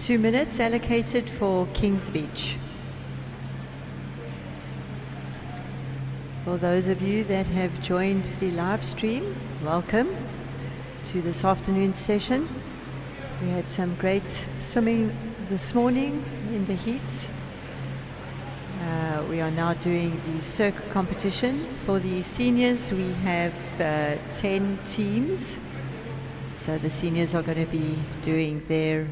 2 minutes allocated for Kings Beach. For those of you that have joined the live stream, welcome to this afternoon's session. We had some great swimming this morning in the heats. We are now doing the SERC competition. For the seniors, we have 10 teams. So the seniors are going to be doing their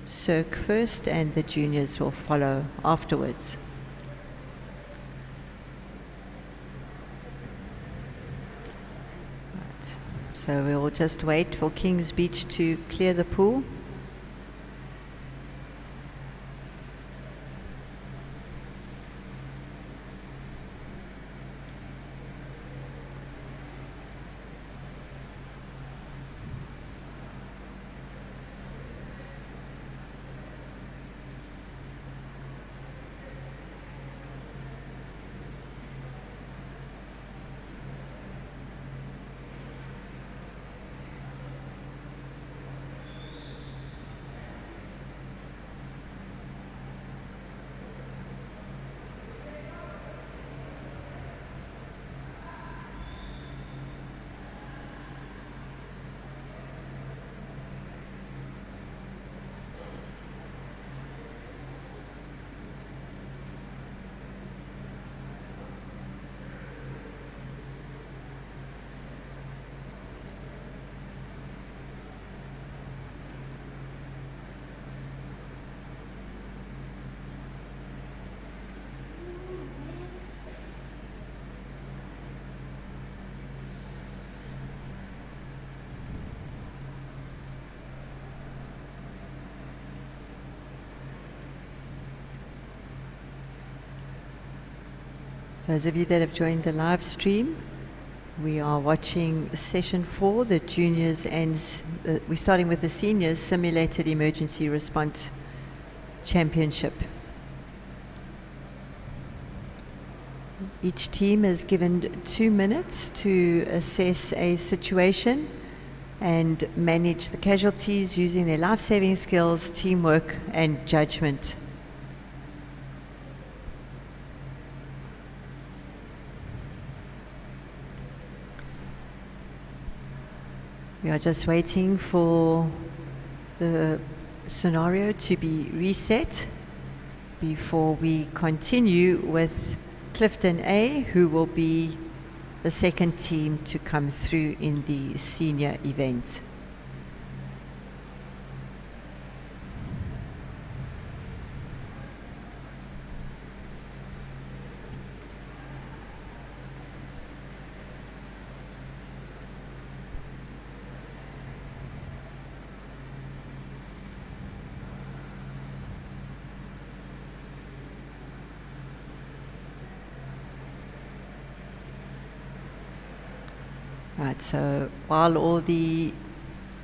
SERC first, and the juniors will follow afterwards. Right. So we'll just wait for Kings Beach to clear the pool. Those of you that have joined the live stream, we are watching session 4, the juniors, and we're starting with the seniors simulated emergency response championship. Each team is given 2 minutes to assess a situation and manage the casualties using their life-saving skills, teamwork, and judgment. We are just waiting for the scenario to be reset before we continue with Clifton A, who will be the second team to come through in the senior event. Right, so while all the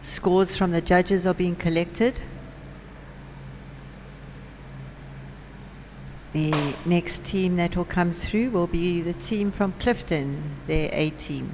scores from the judges are being collected, the next team that will come through will be the team from Clifton, their A team.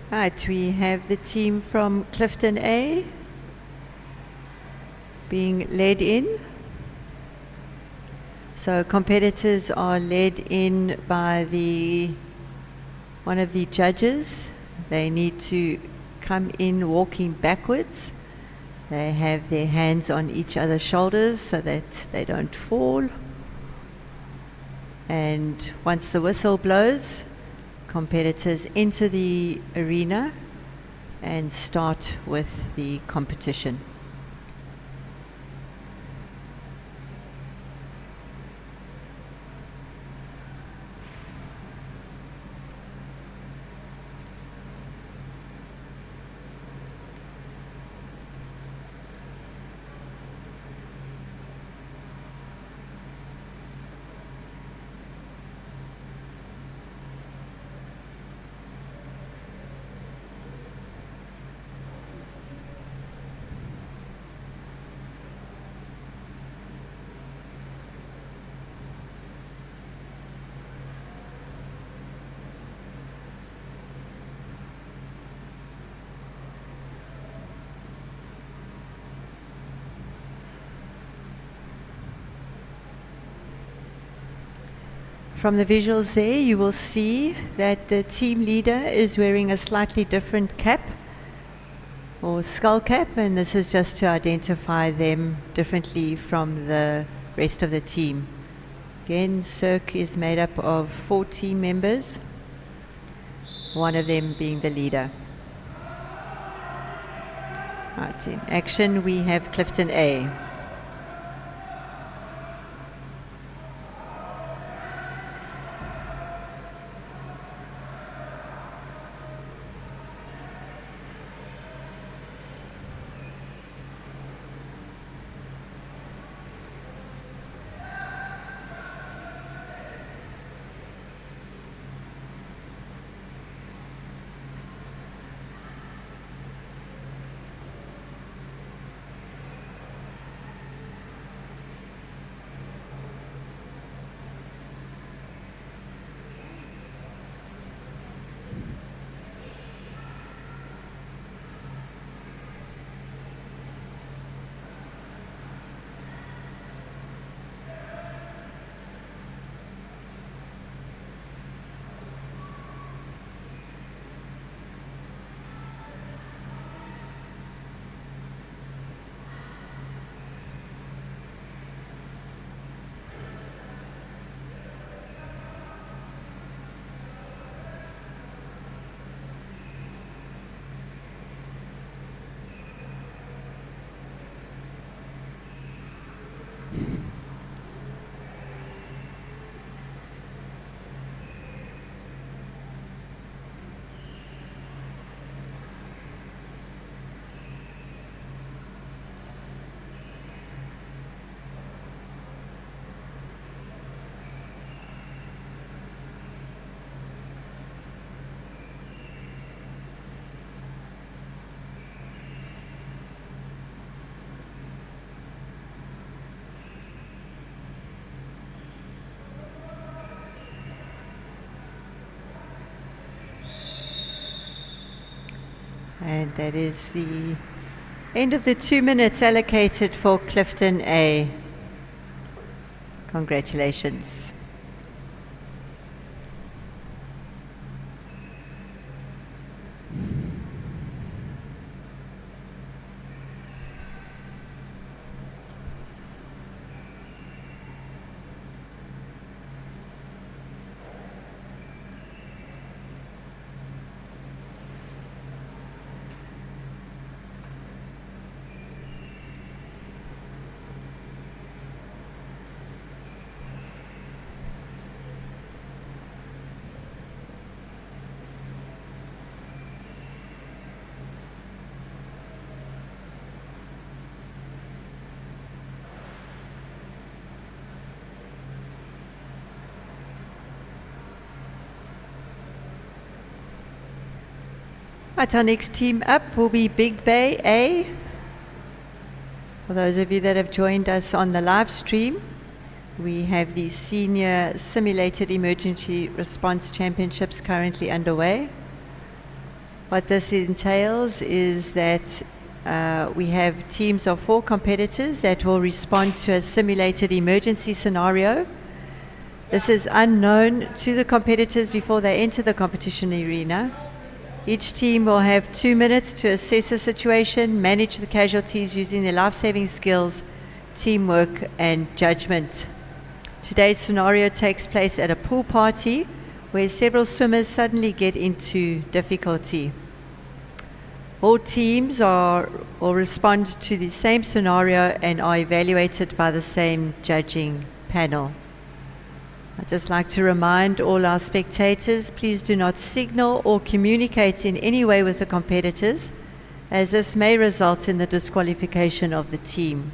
Right, we have the team from Clifton A being led in. So competitors are led in by one of the judges. They need to come in walking backwards. They have their hands on each other's shoulders so that they don't fall. And once the whistle blows, competitors enter the arena and start with the competition. From the visuals there, you will see that the team leader is wearing a slightly different cap or skull cap, and this is just to identify them differently from the rest of the team. Again, SERC is made up of 4 team members, one of them being the leader. Right, in action we have Clifton A. And that is the end of the 2 minutes allocated for Clifton A. Congratulations. Right, our next team up will be Big Bay A. For those of you that have joined us on the live stream, we have the Senior Simulated Emergency Response Championships currently underway. What this entails is that we have teams of 4 competitors that will respond to a simulated emergency scenario. This is unknown to the competitors before they enter the competition arena. Each team will have 2 minutes to assess the situation, manage the casualties using their life-saving skills, teamwork and judgment. Today's scenario takes place at a pool party where several swimmers suddenly get into difficulty. All teams will respond to the same scenario and are evaluated by the same judging panel. I'd just like to remind all our spectators, please do not signal or communicate in any way with the competitors, as this may result in the disqualification of the team.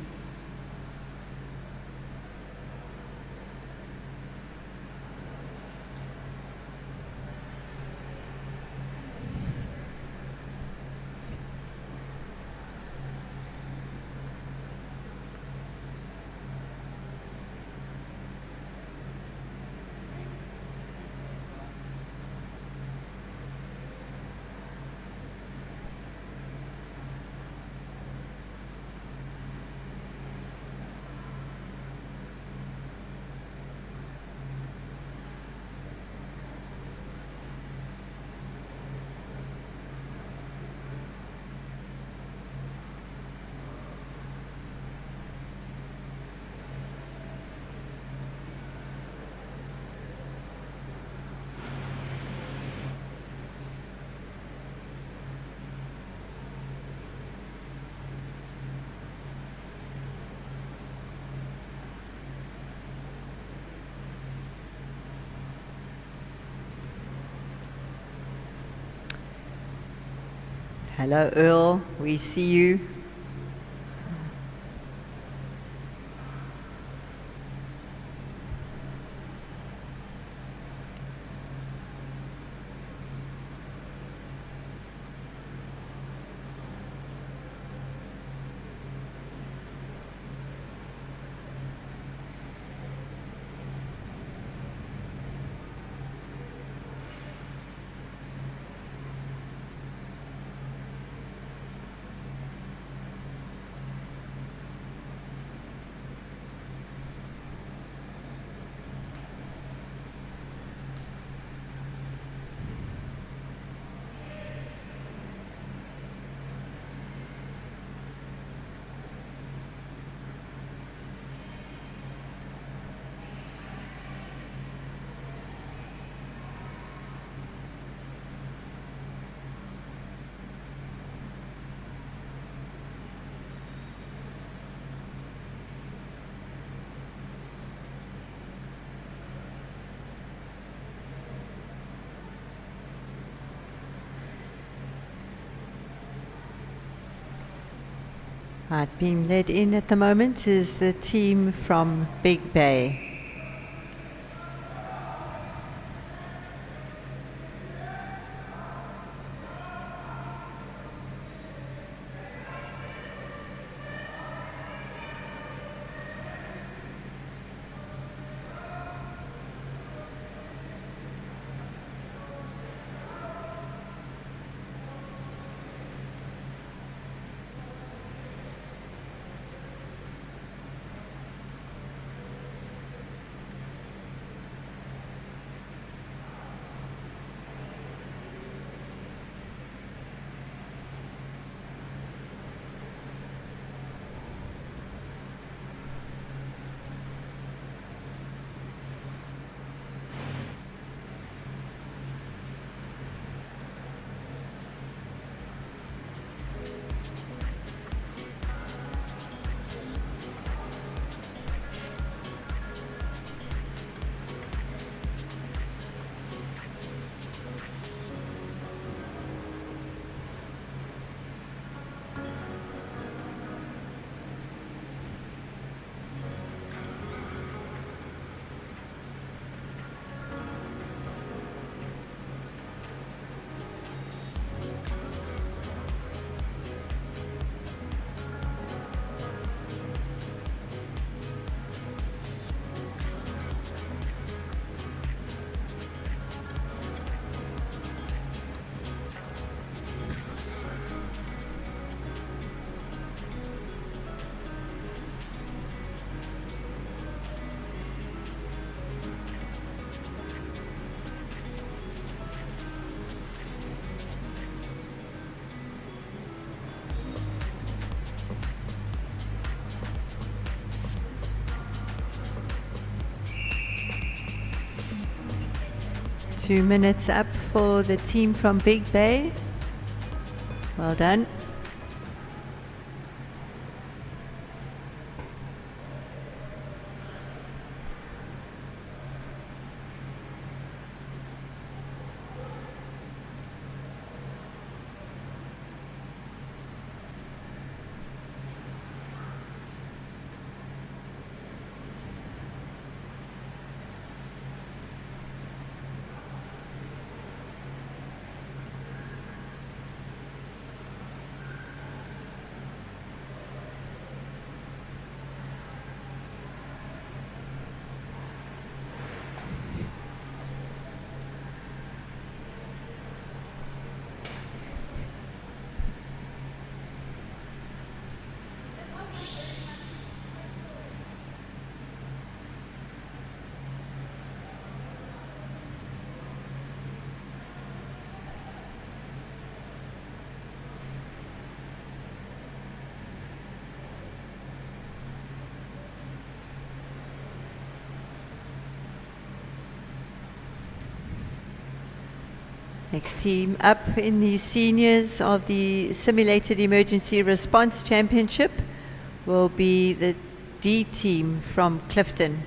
Hello, Earl. We see you. Right, being led in at the moment is the team from Big Bay. 2 minutes up for the team from Big Bay. Well done. Next team up in the seniors of the Simulated Emergency Response Championship will be the D team from Clifton.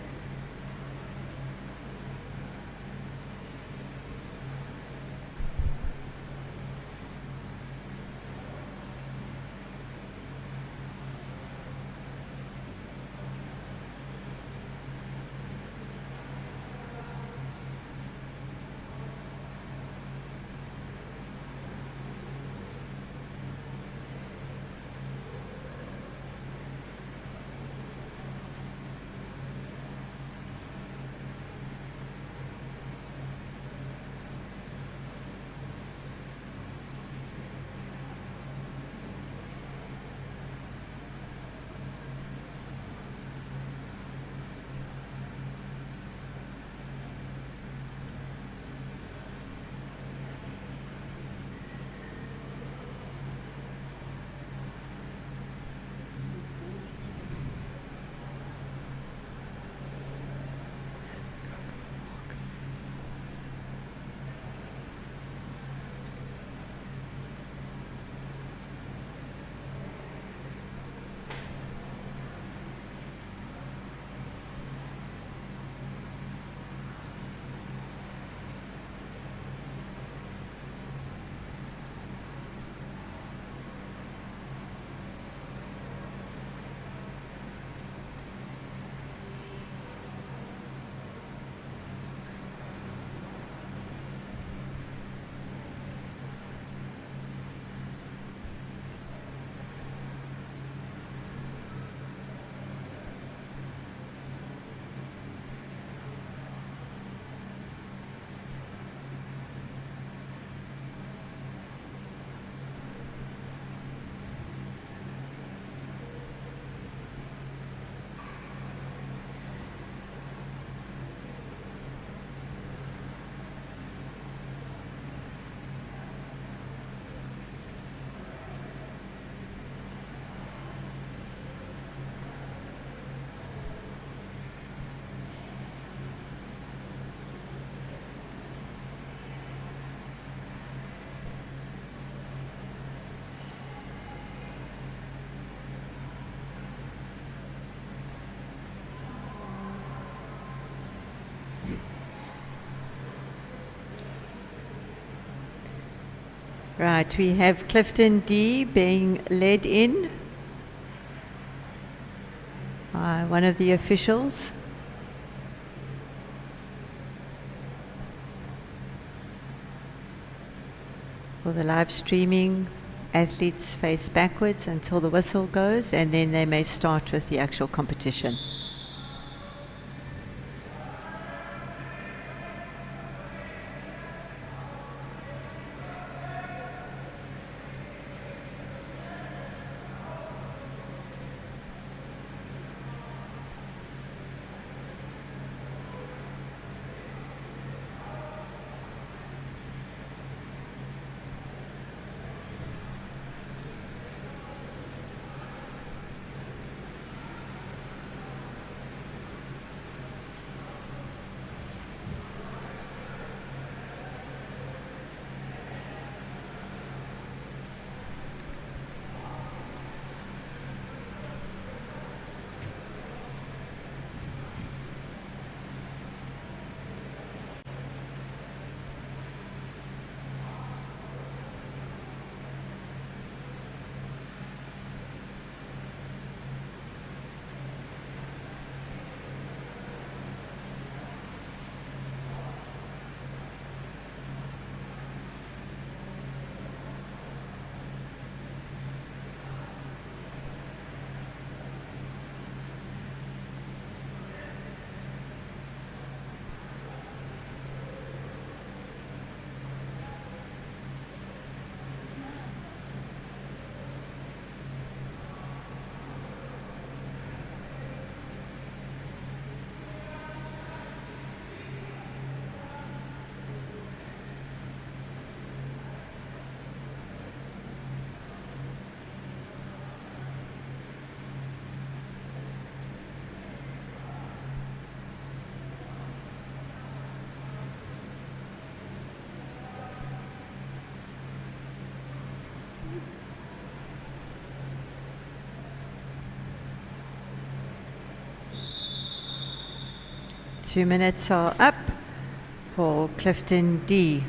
Right, we have Clifton D being led in by one of the officials. For the live streaming, athletes face backwards until the whistle goes, and then they may start with the actual competition. 2 minutes are up for Clifton D.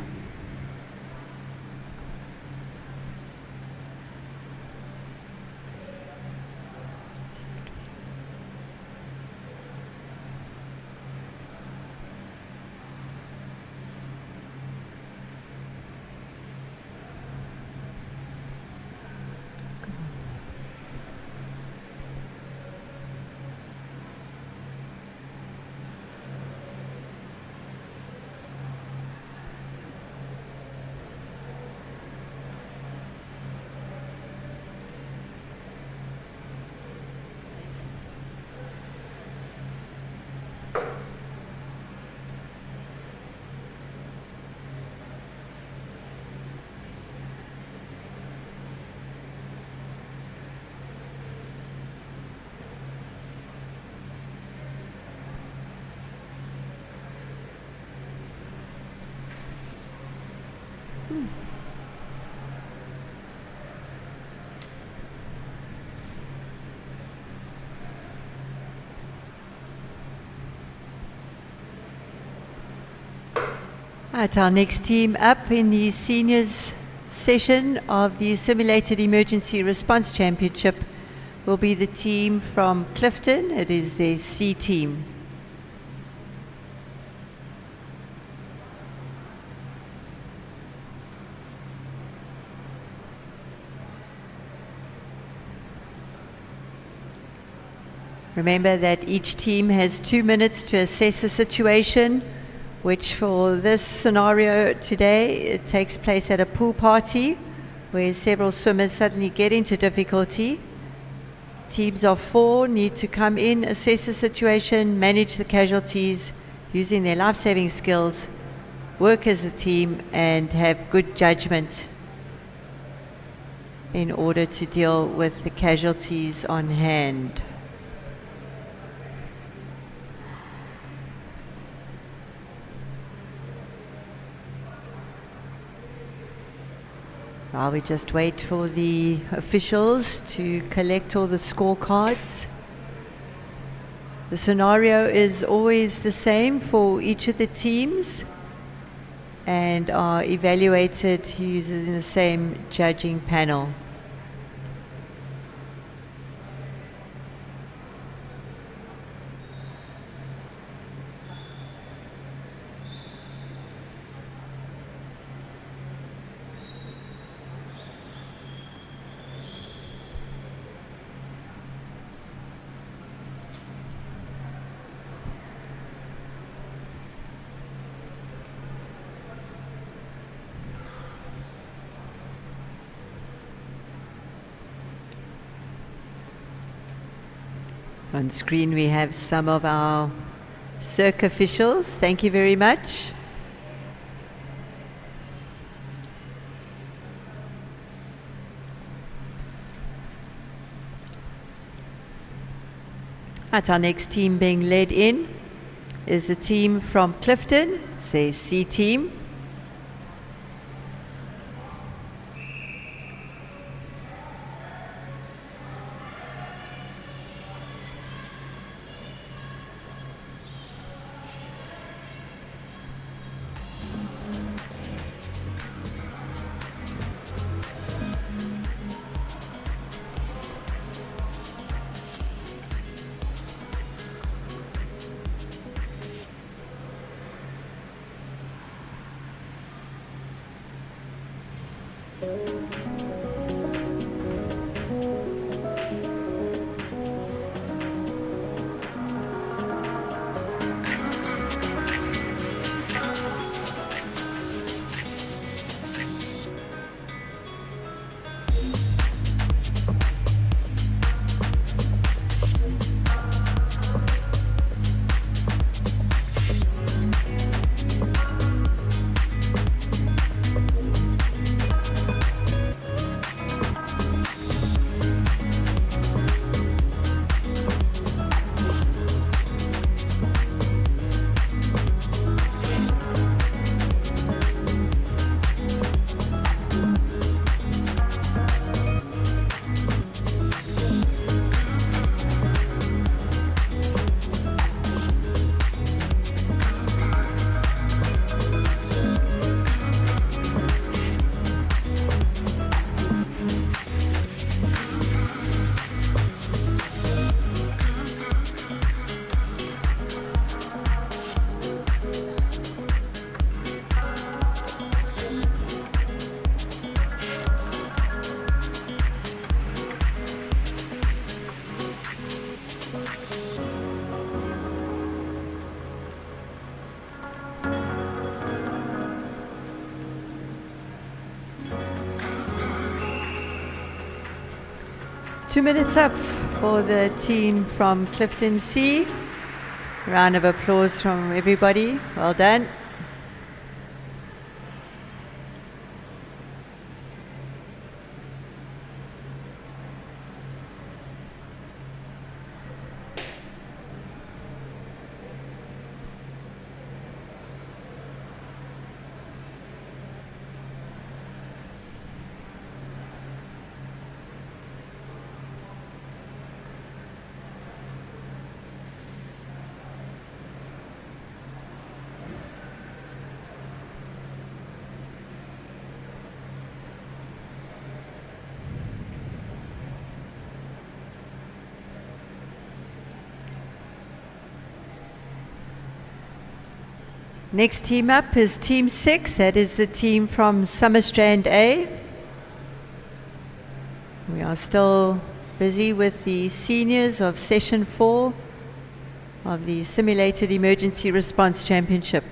Right, our next team up in the seniors session of the Simulated Emergency Response Championship will be the team from Clifton. It is the C team. Remember that each team has 2 minutes to assess a situation, which for this scenario today, it takes place at a pool party where several swimmers suddenly get into difficulty. Teams of 4 need to come in, assess the situation, manage the casualties using their life-saving skills, work as a team, and have good judgment in order to deal with the casualties on hand. While we just wait for the officials to collect all the scorecards. The scenario is always the same for each of the teams and are evaluated using the same judging panel. On screen we have some of our SERC officials. Thank you very much. At our next team being led in is the team from Clifton. It's the C team. 2 minutes up for the team from Clifton C. Round of applause from everybody. Well done. Next team up is Team 6, that is the team from Strand A. We are still busy with the seniors of Session 4 of the Simulated Emergency Response Championship.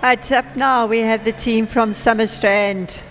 Right, up now we have the team from Strand.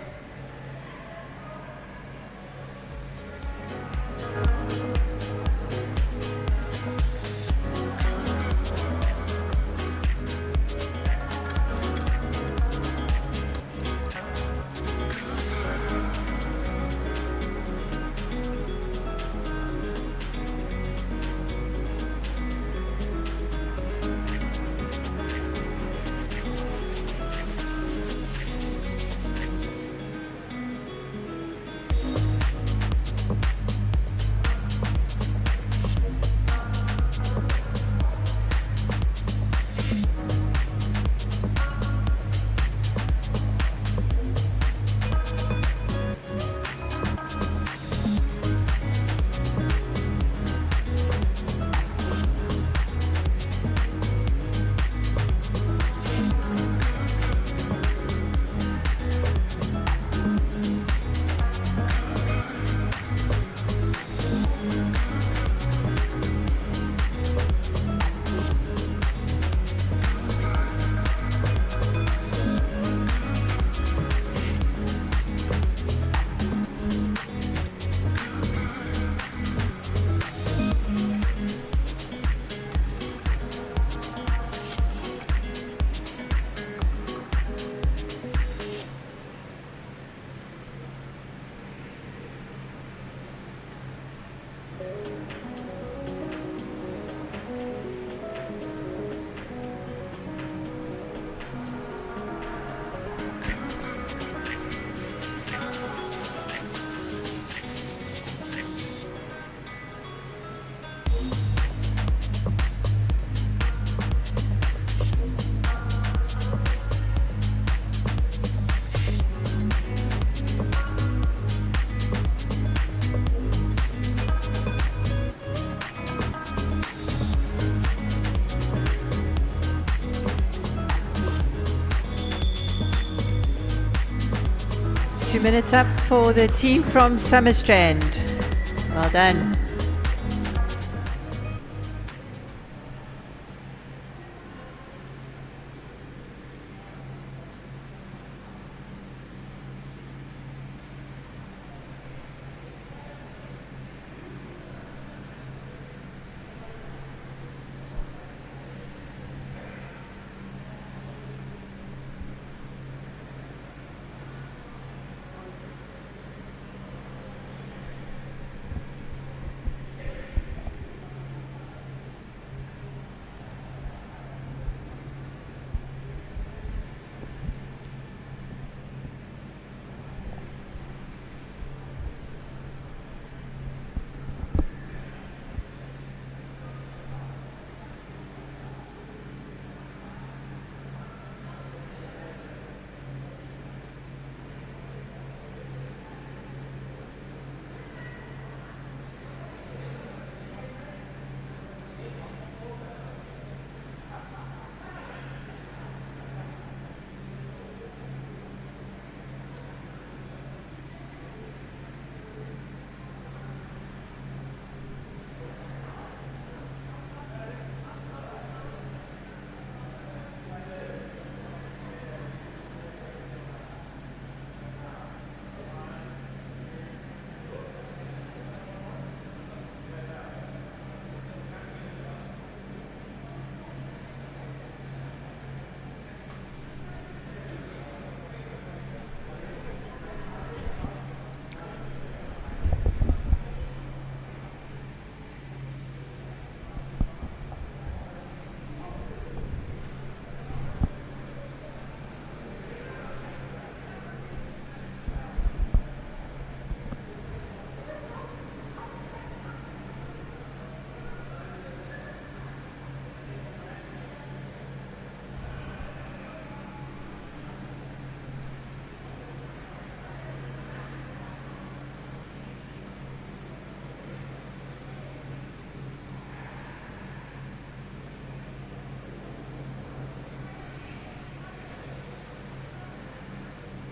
2 minutes up for the team from Strand. Well done.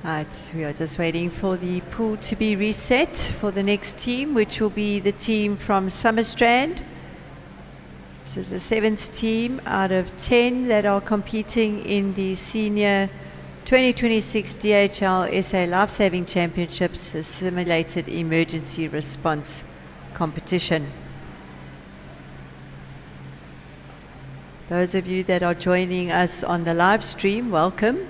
Right, we are just waiting for the pool to be reset for the next team, which will be the team from Strand. This is the 7th team out of 10 that are competing in the Senior 2026 DHL SA Lifesaving Championships, the Simulated Emergency Response Competition. Those of you that are joining us on the live stream, welcome.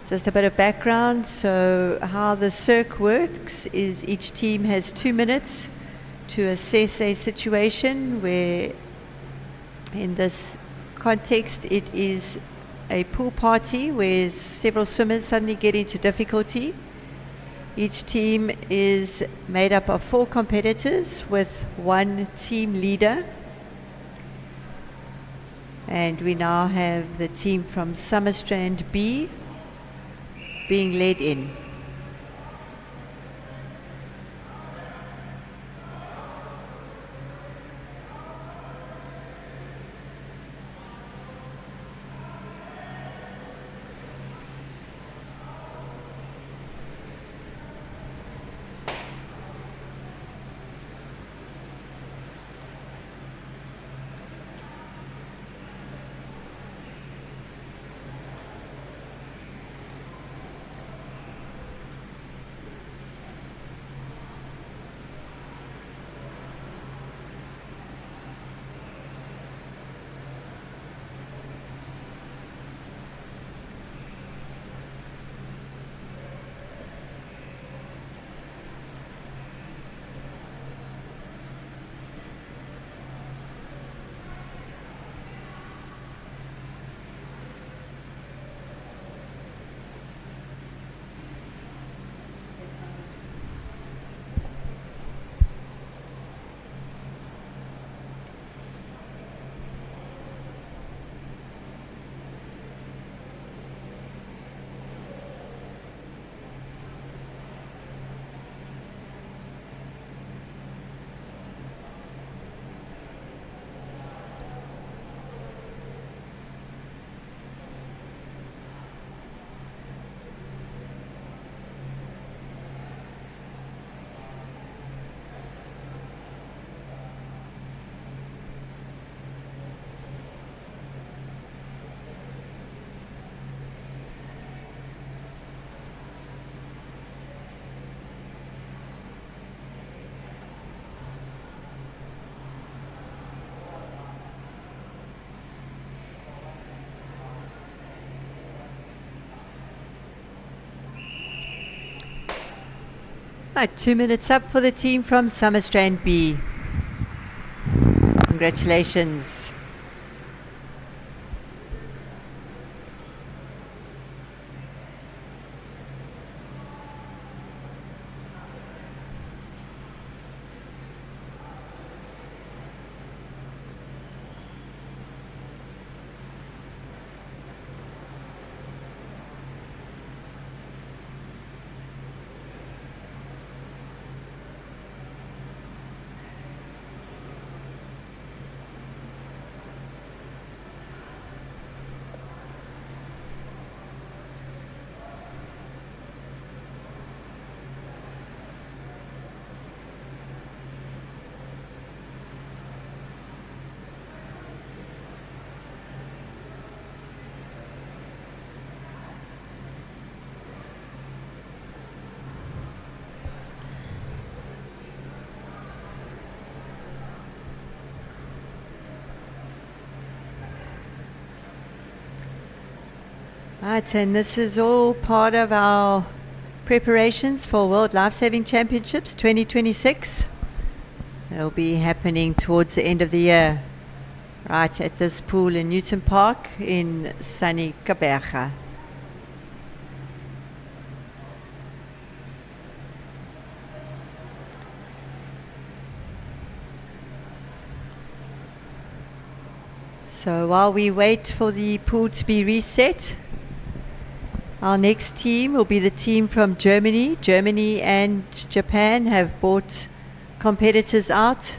Just a bit of background. So how the SERC works is each team has 2 minutes to assess a situation where, in this context, it is a pool party where several swimmers suddenly get into difficulty. Each team is made up of 4 competitors with 1 team leader. And we now have the team from Strand B being led in. Right, 2 minutes up for the team from Strand B. Congratulations. Right, and this is all part of our preparations for World Lifesaving Championships 2026. It'll be happening towards the end of the year, right at this pool in Newton Park in sunny Kaberga. So while we wait for the pool to be reset, our next team will be the team from Germany. Germany and Japan have brought competitors out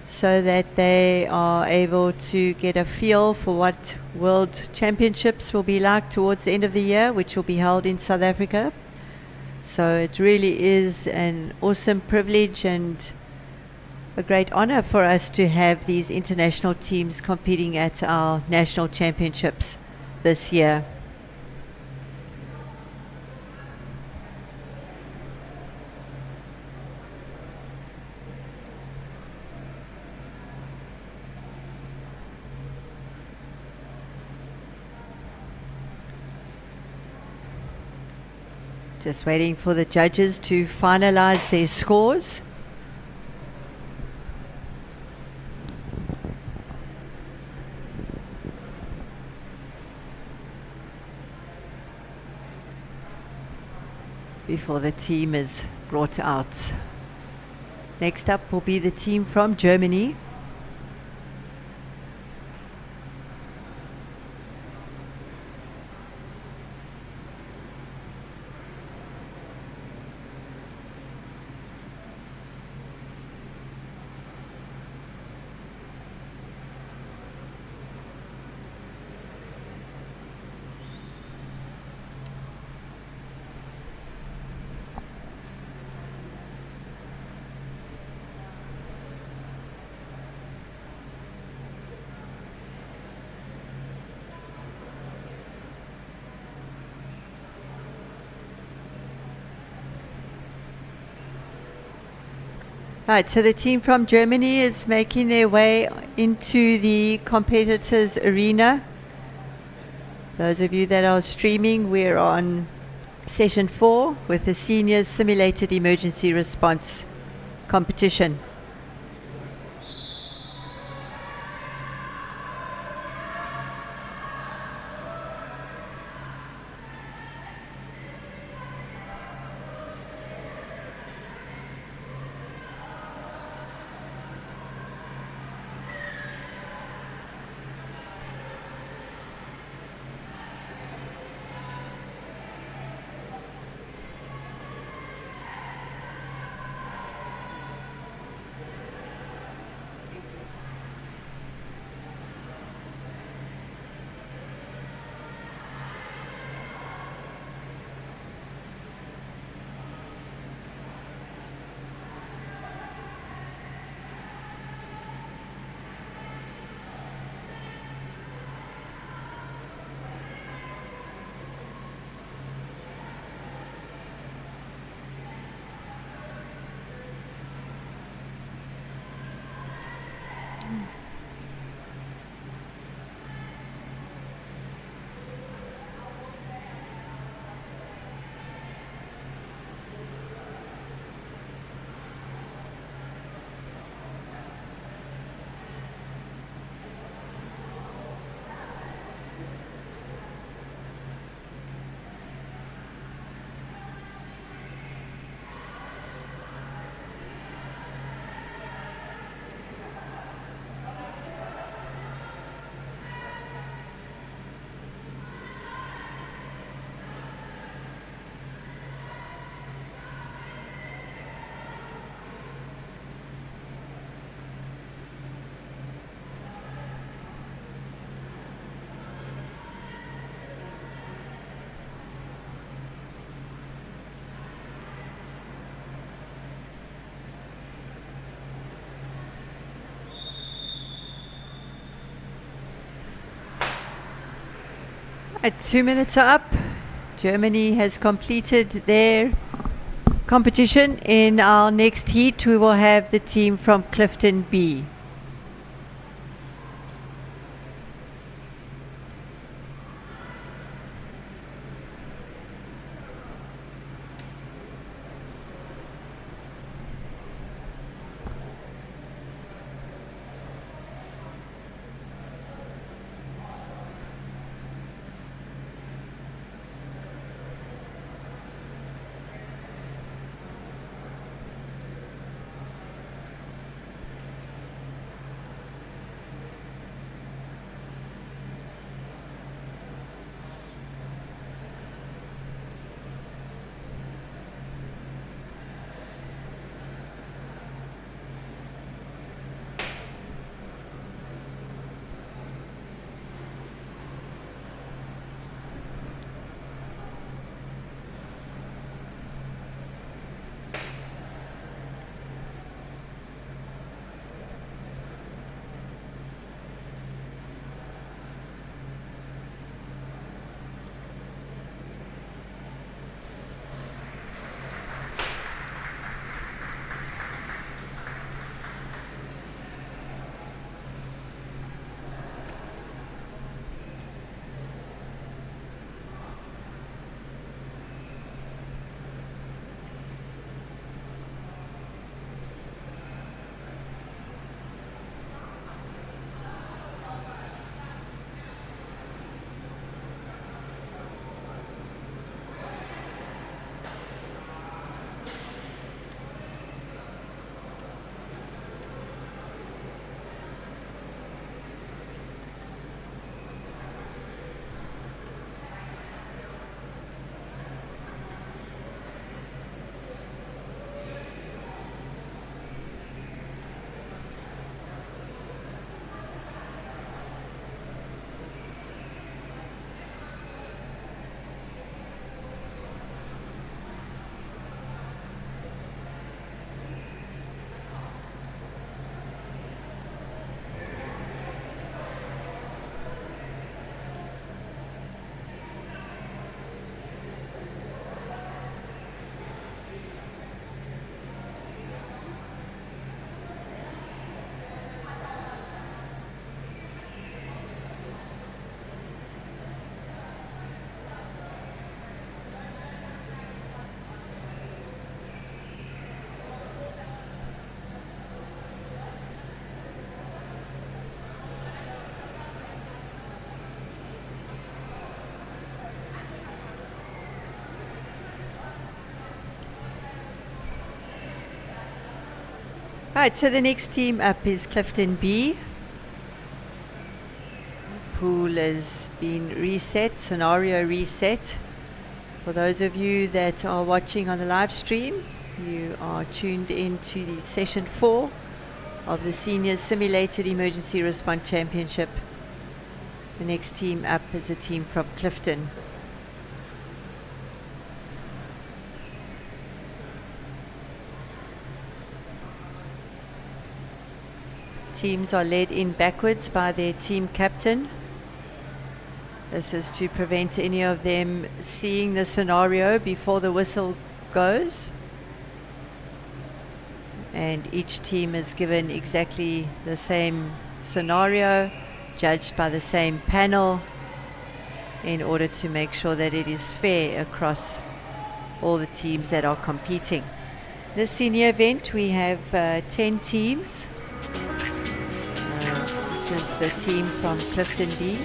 so that they are able to get a feel for what World Championships will be like towards the end of the year, which will be held in South Africa. So it really is an awesome privilege and a great honor for us to have these international teams competing at our national championships this year. Just waiting for the judges to finalize their scores. Before the team is brought out. Next up will be the team from Germany. Right, so the team from Germany is making their way into the competitors' arena. Those of you that are streaming, we're on session 4 with the Seniors Simulated Emergency Response competition. At 2 minutes are up. Germany has completed their competition. In our next heat, we will have the team from Clifton B. Right, so the next team up is Clifton B. Pool has been reset, scenario reset. For those of you that are watching on the live stream, you are tuned into the session 4 of the Senior Simulated Emergency Response Championship. The next team up is a team from Clifton. Teams are led in backwards by their team captain. This is to prevent any of them seeing the scenario before the whistle goes. And each team is given exactly the same scenario, judged by the same panel, in order to make sure that it is fair across all the teams that are competing. This senior event, we have 10 teams. This is the team from Clifton D.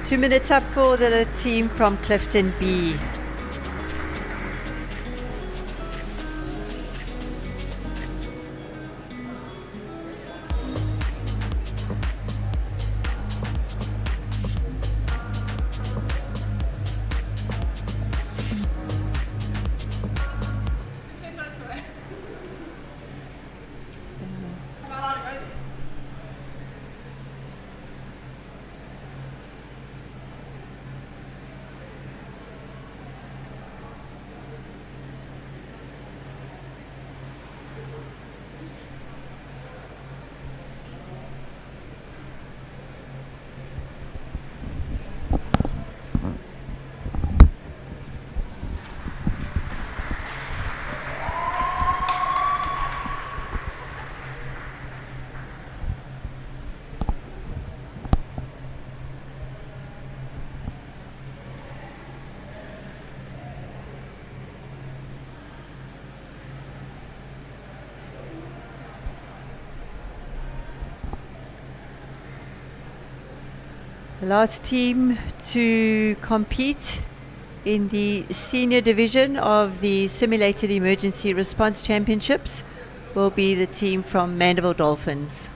2 minutes up for the team from Clifton B. The last team to compete in the senior division of the Simulated Emergency Response Championships will be the team from Mandela Dolphins.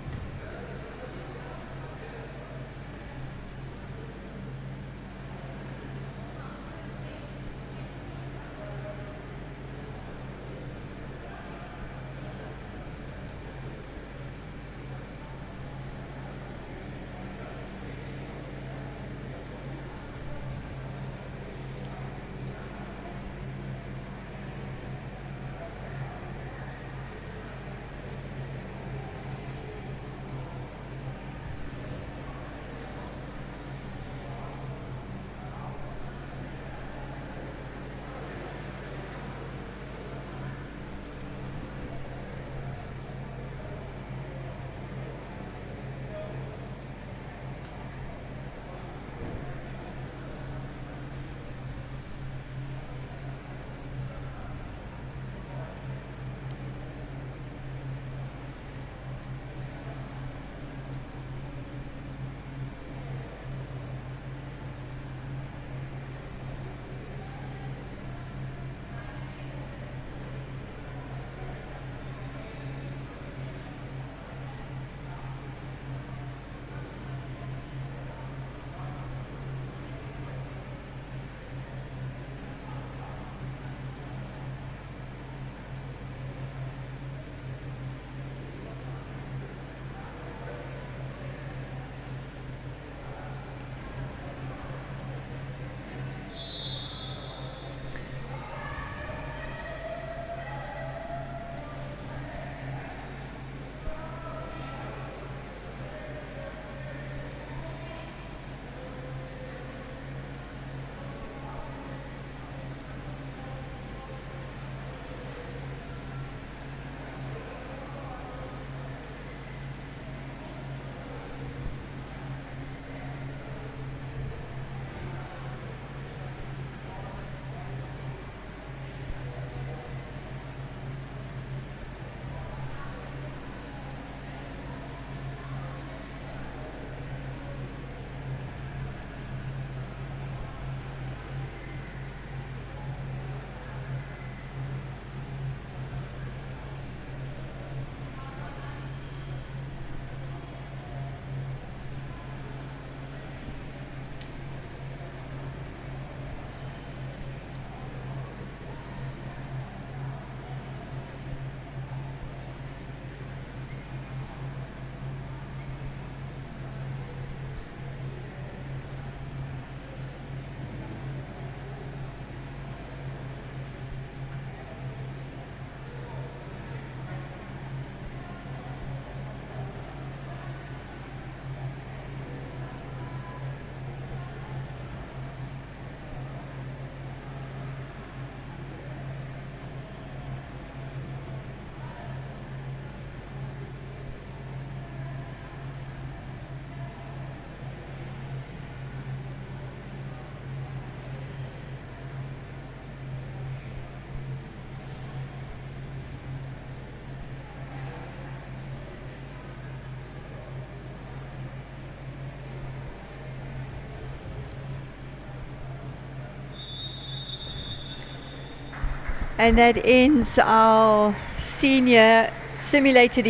And that ends our senior simulated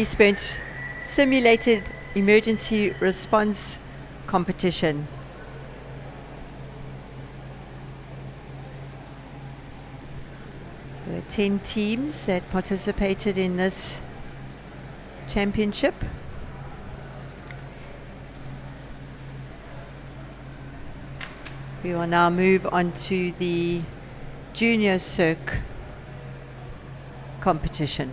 emergency response competition. There were 10 teams that participated in this championship. We will now move on to the junior SERC competition.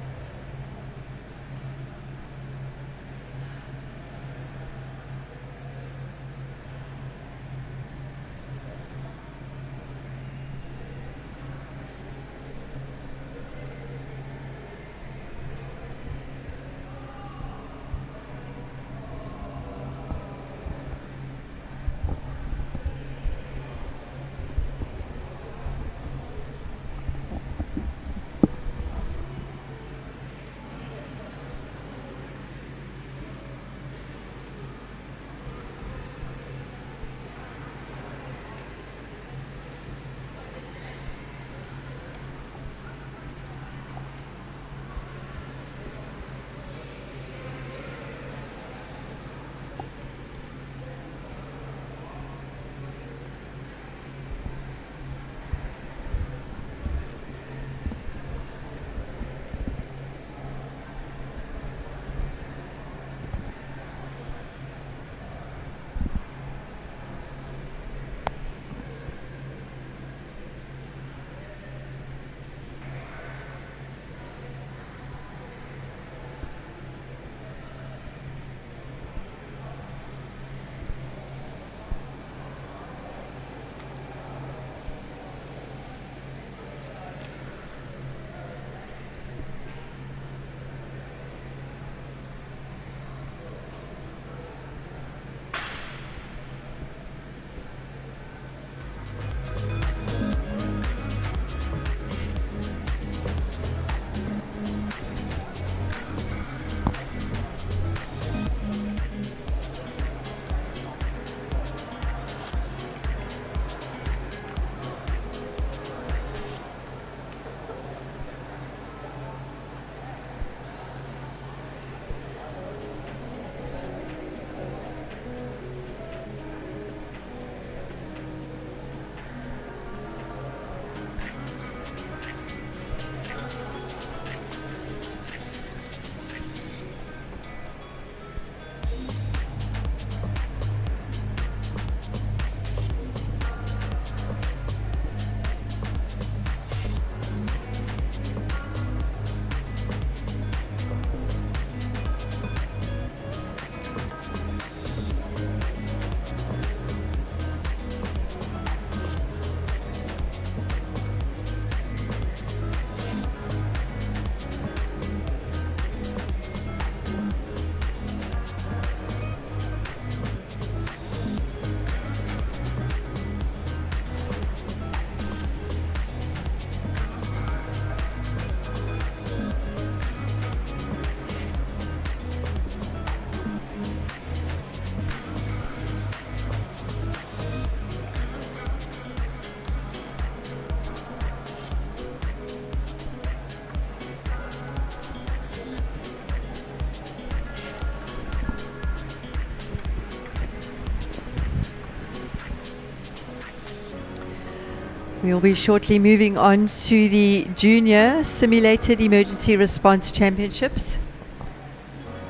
We'll be shortly moving on to the Junior Simulated Emergency Response Championships.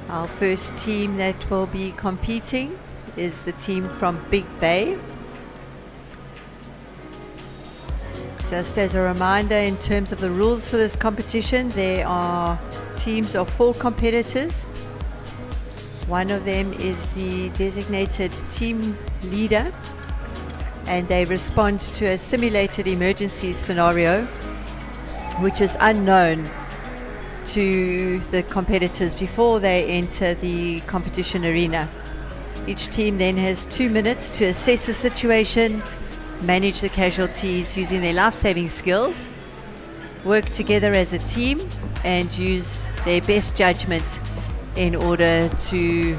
Our first team that will be competing is the team from Big Bay. Just as a reminder, in terms of the rules for this competition, there are teams of 4 competitors. One of them is the designated team leader, and they respond to a simulated emergency scenario which is unknown to the competitors before they enter the competition arena. Each team then has 2 minutes to assess the situation, manage the casualties using their life-saving skills, work together as a team, and use their best judgment in order to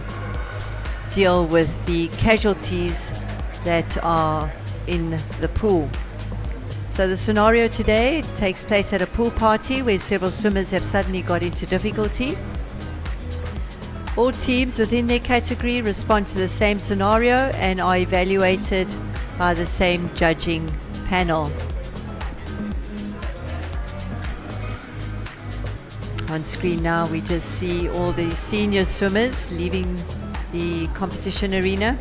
deal with the casualties that are in the pool. So the scenario today takes place at a pool party where several swimmers have suddenly got into difficulty. All teams within their category respond to the same scenario and are evaluated by the same judging panel. On screen now we just see all the senior swimmers leaving the competition arena.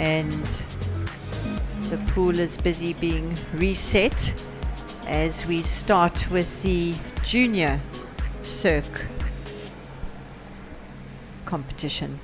And the pool is busy being reset as we start with the junior SERC competition.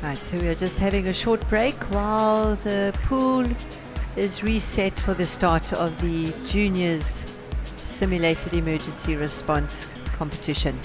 Right, so we are just having a short break while the pool is reset for the start of the juniors simulated emergency response competition.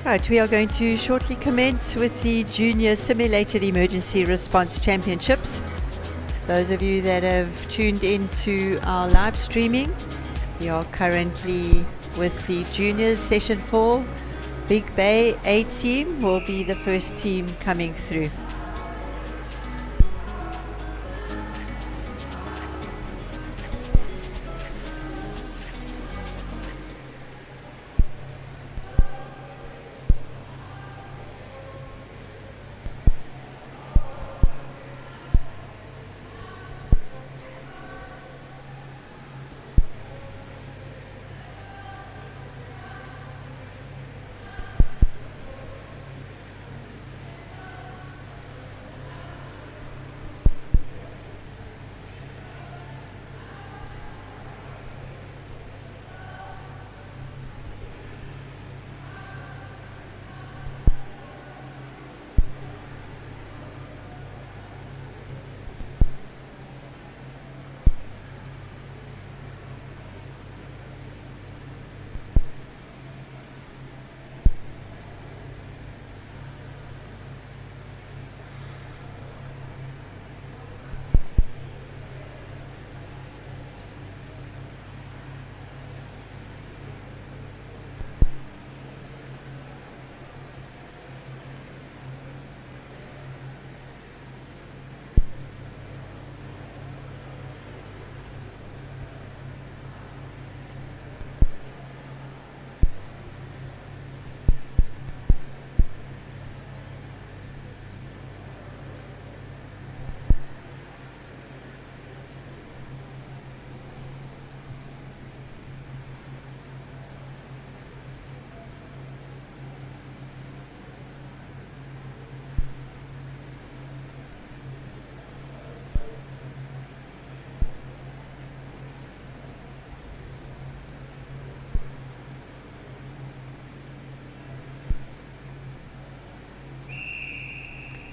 Right, we are going to shortly commence with the Junior Simulated Emergency Response Championships. Those of you that have tuned into our live streaming, we are currently with the Juniors Session 4. Big Bay A team will be the first team coming through.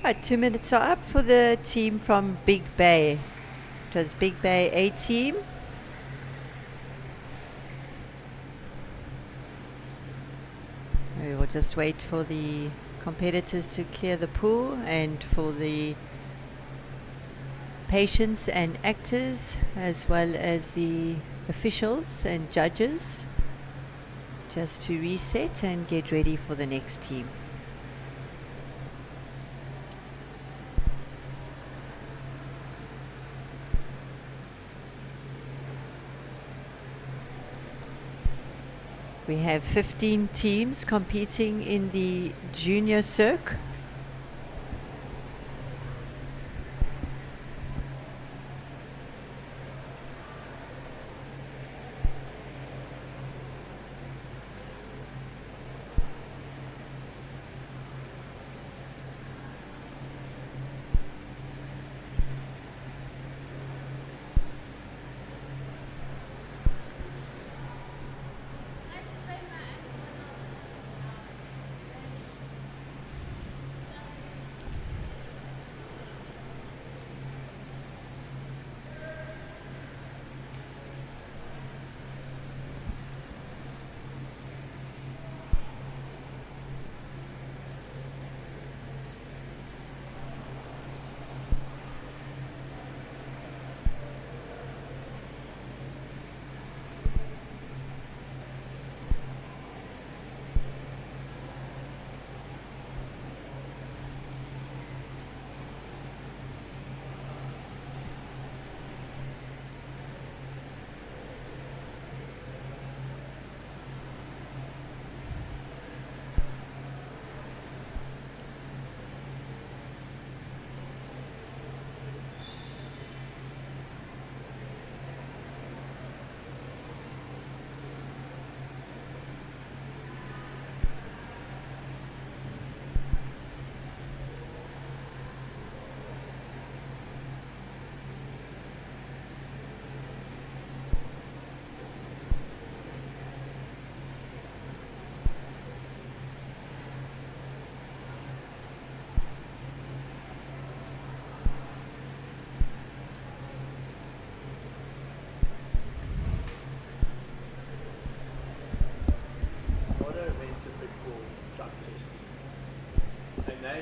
Right, 2 minutes are up for the team from Big Bay. It was Big Bay A team. We will just wait for the competitors to clear the pool and for the patients and actors as well as the officials and judges just to reset and get ready for the next team. We have 15 teams competing in the Junior SERC.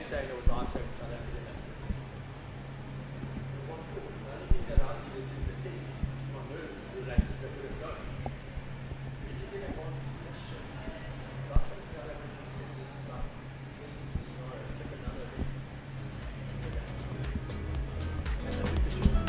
they're saying it was lifesaving South Africa. The only thing that I need is in the tent, my nerves relaxed, they couldn't go. If you get one question, lifesaving South Africa said this about this is the scenario, pick another thing. And then we could do it.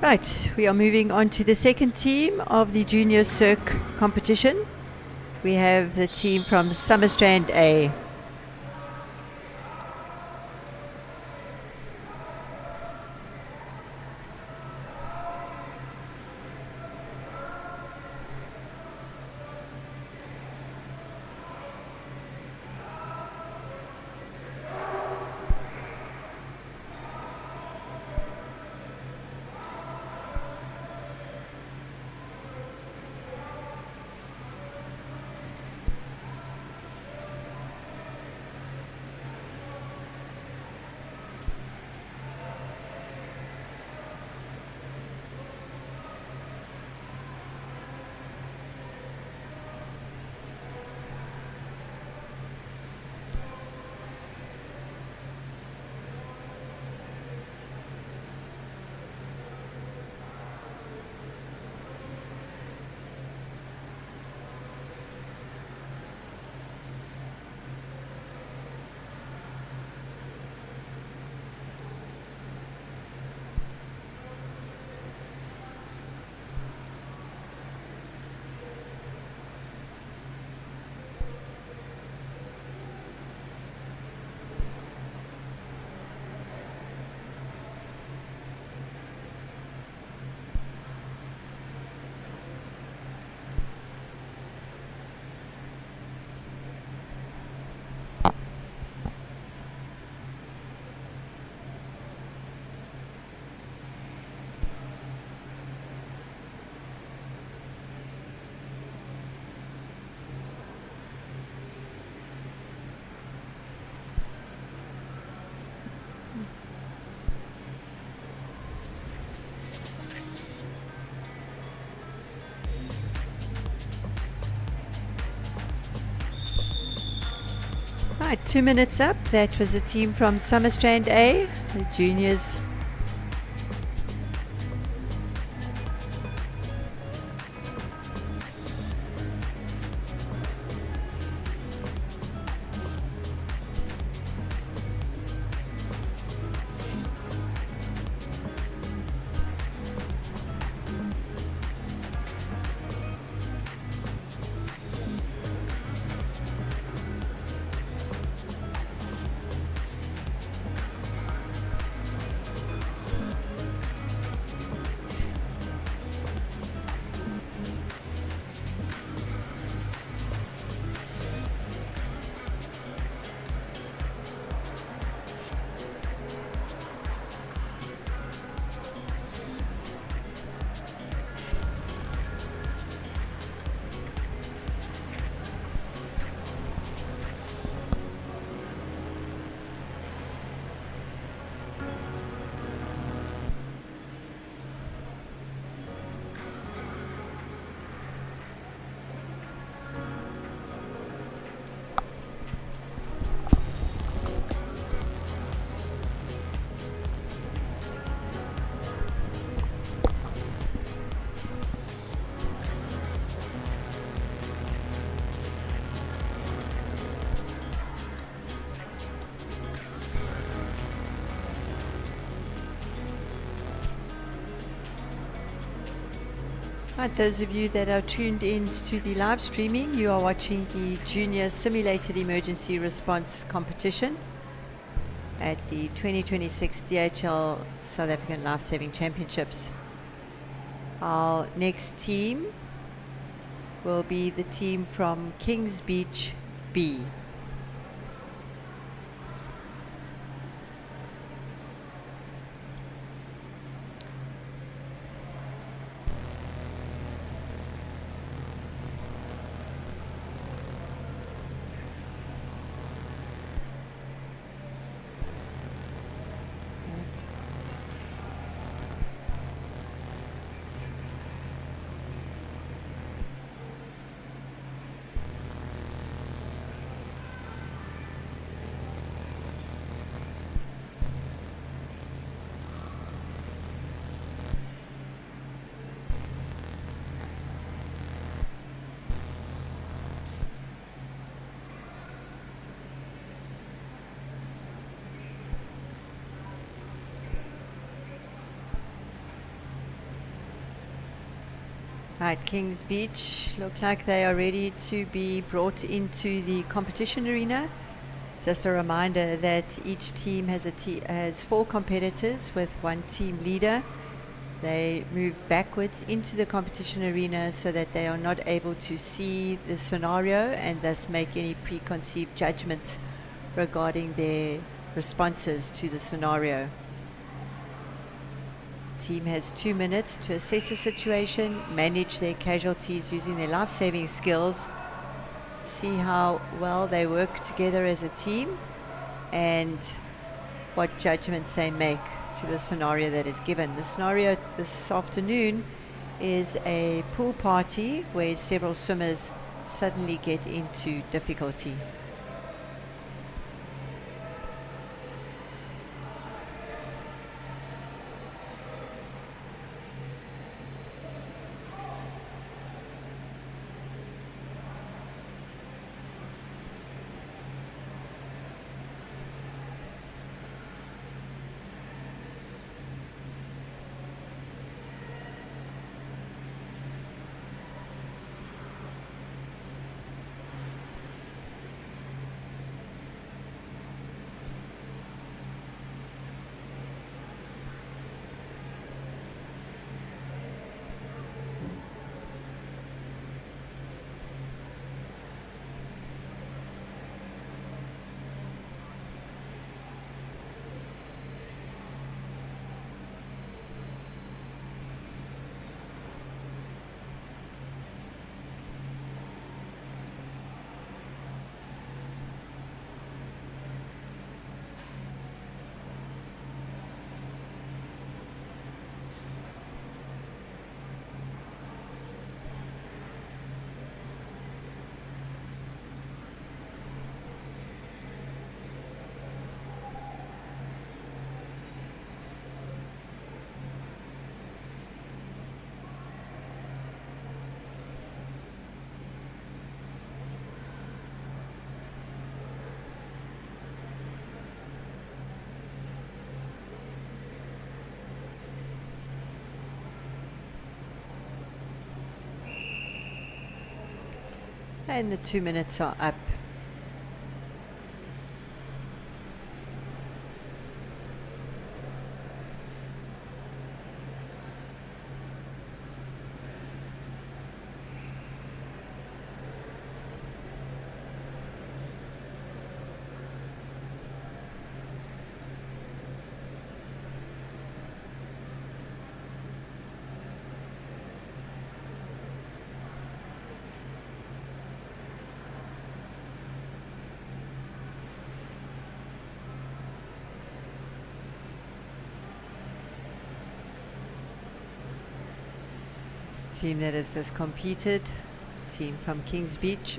Right, we are moving on to the second team of the Junior SERC competition. We have the team from Strand A. Right, 2 minutes up. That was a team from Strand A, the juniors. Right, those of you that are tuned in to the live streaming, you are watching the Junior Simulated Emergency Response Competition at the 2026 DHL South African Lifesaving Championships. Our next team will be the team from Kings Beach B. Right, Kings Beach look like they are ready to be brought into the competition arena. Just a reminder that each team has 4 competitors with 1 team leader. They move backwards into the competition arena so that they are not able to see the scenario and thus make any preconceived judgments regarding their responses to the scenario. Team has 2 minutes to assess the situation, manage their casualties using their life-saving skills, see how well they work together as a team, and what judgments they make to the scenario that is given. The scenario this afternoon is a pool party where several swimmers suddenly get into difficulty. And the 2 minutes are up. Team that has just competed, team from Kings Beach.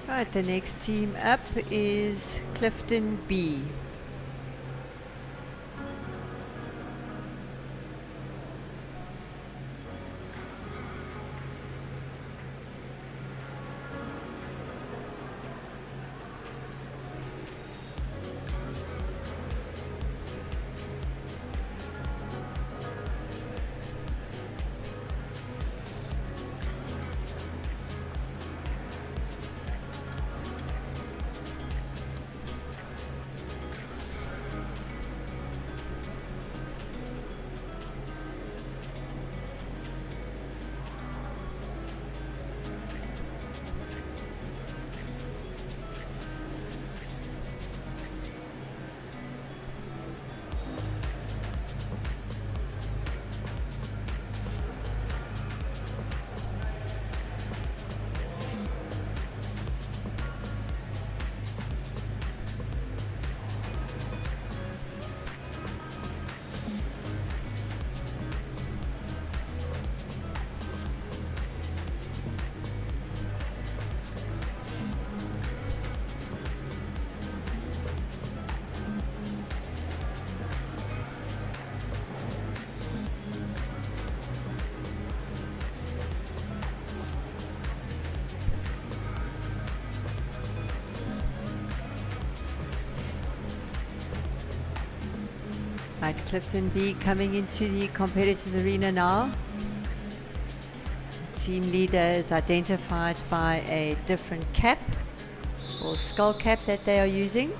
Right, the next team up is Clifton B. Right, Clifton B coming into the competitors arena now. Team leader is identified by a different cap or skull cap that they are using.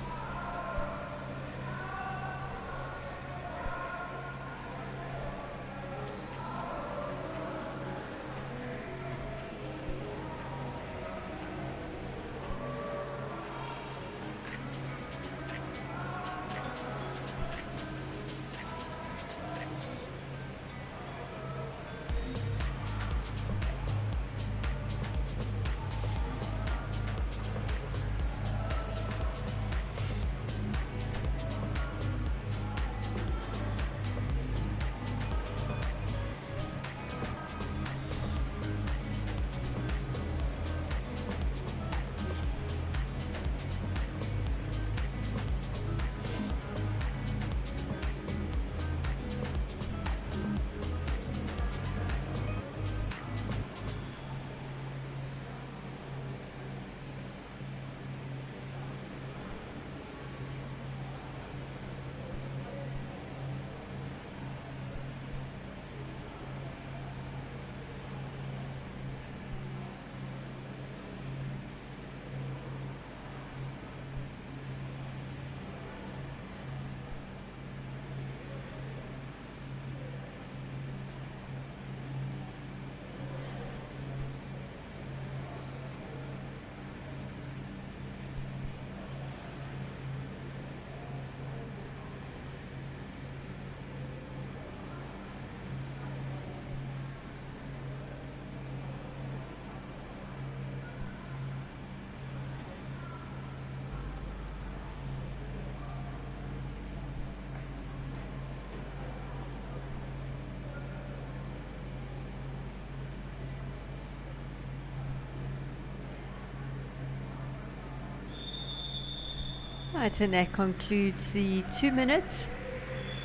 Right, and that concludes the 2 minutes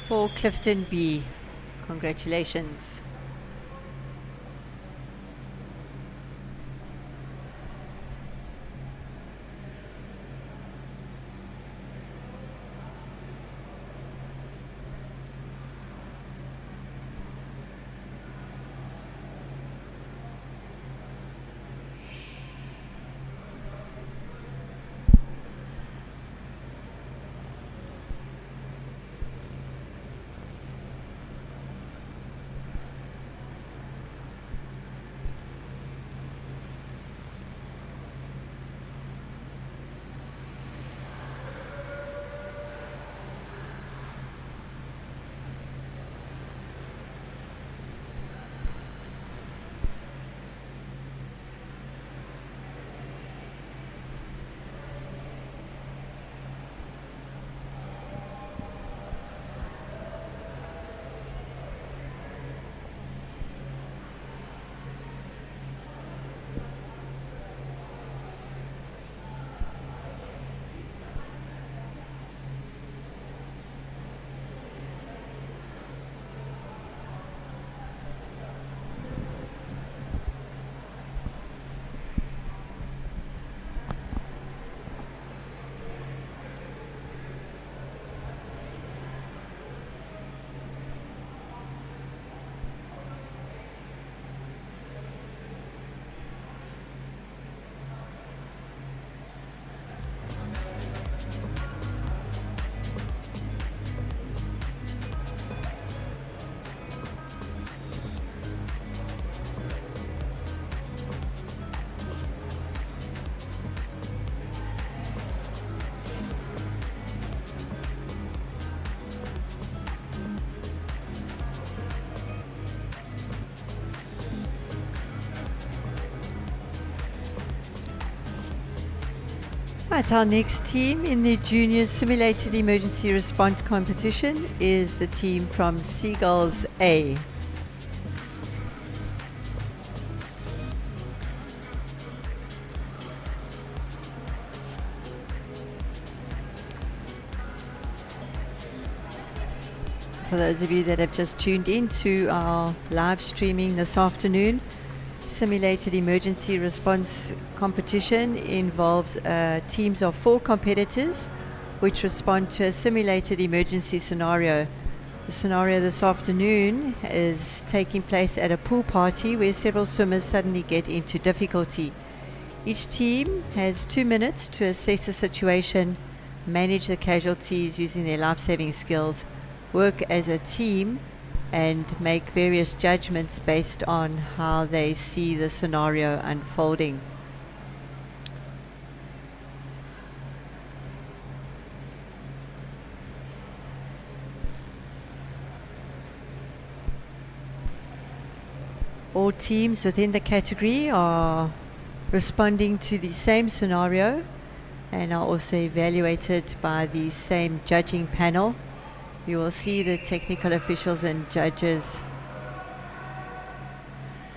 for Clifton B. Congratulations. Right, our next team in the Junior Simulated Emergency Response Competition is the team from Seagulls A. For those of you that have just tuned in to our live streaming this afternoon, Simulated Emergency Response Competition involves teams of 4 competitors which respond to a simulated emergency scenario. The scenario this afternoon is taking place at a pool party where several swimmers suddenly get into difficulty. Each team has 2 minutes to assess the situation, manage the casualties using their life-saving skills, work as a team, and make various judgments based on how they see the scenario unfolding. All teams within the category are responding to the same scenario and are also evaluated by the same judging panel. You will see the technical officials and judges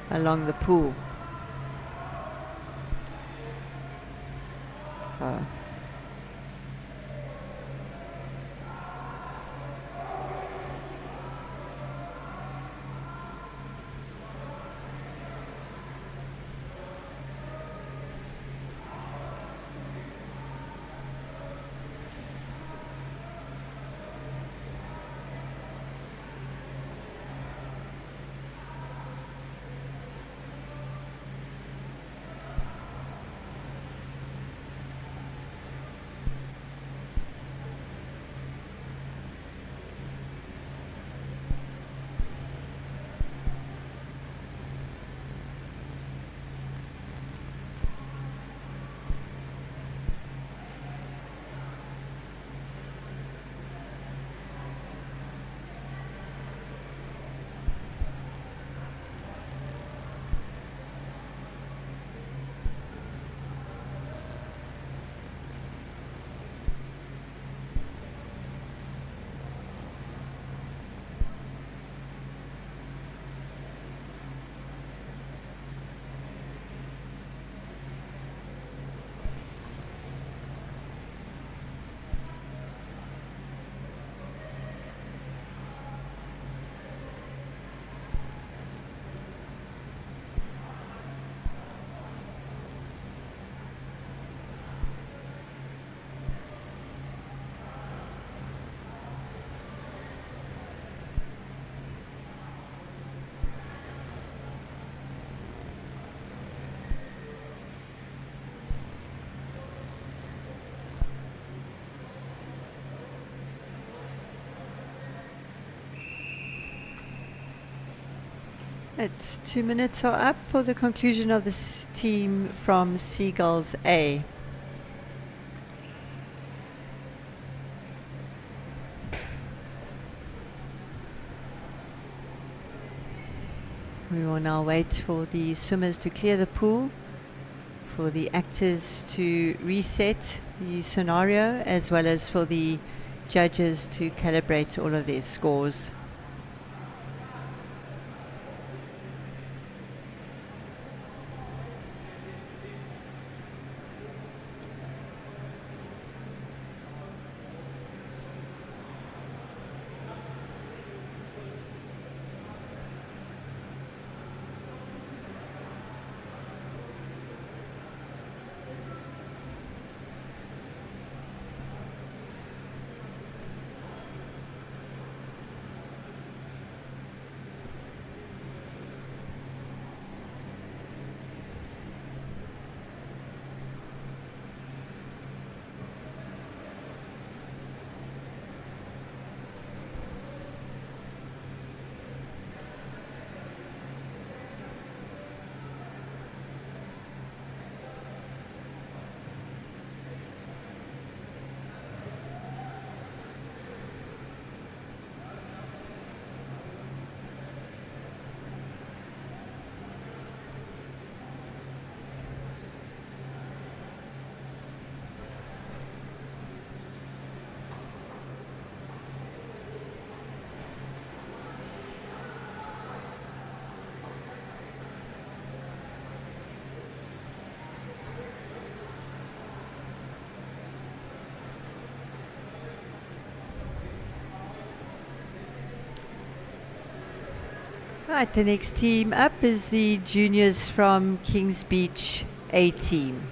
along the pool. So it's 2 minutes are up for the conclusion of this team from Seagulls A. We will now wait for the swimmers to clear the pool, for the actors to reset the scenario, as well as for the judges to calibrate all of their scores. Right, the next team up is the juniors from Kings Beach A team.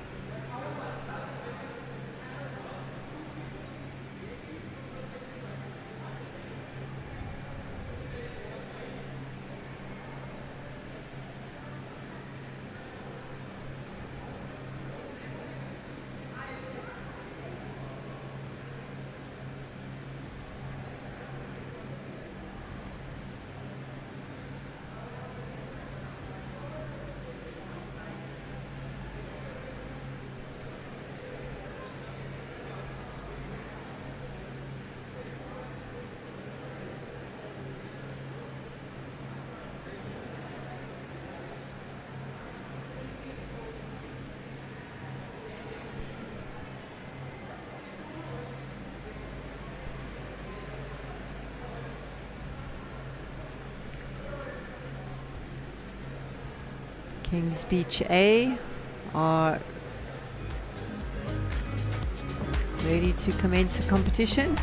Kings Beach A are ready to commence the competition.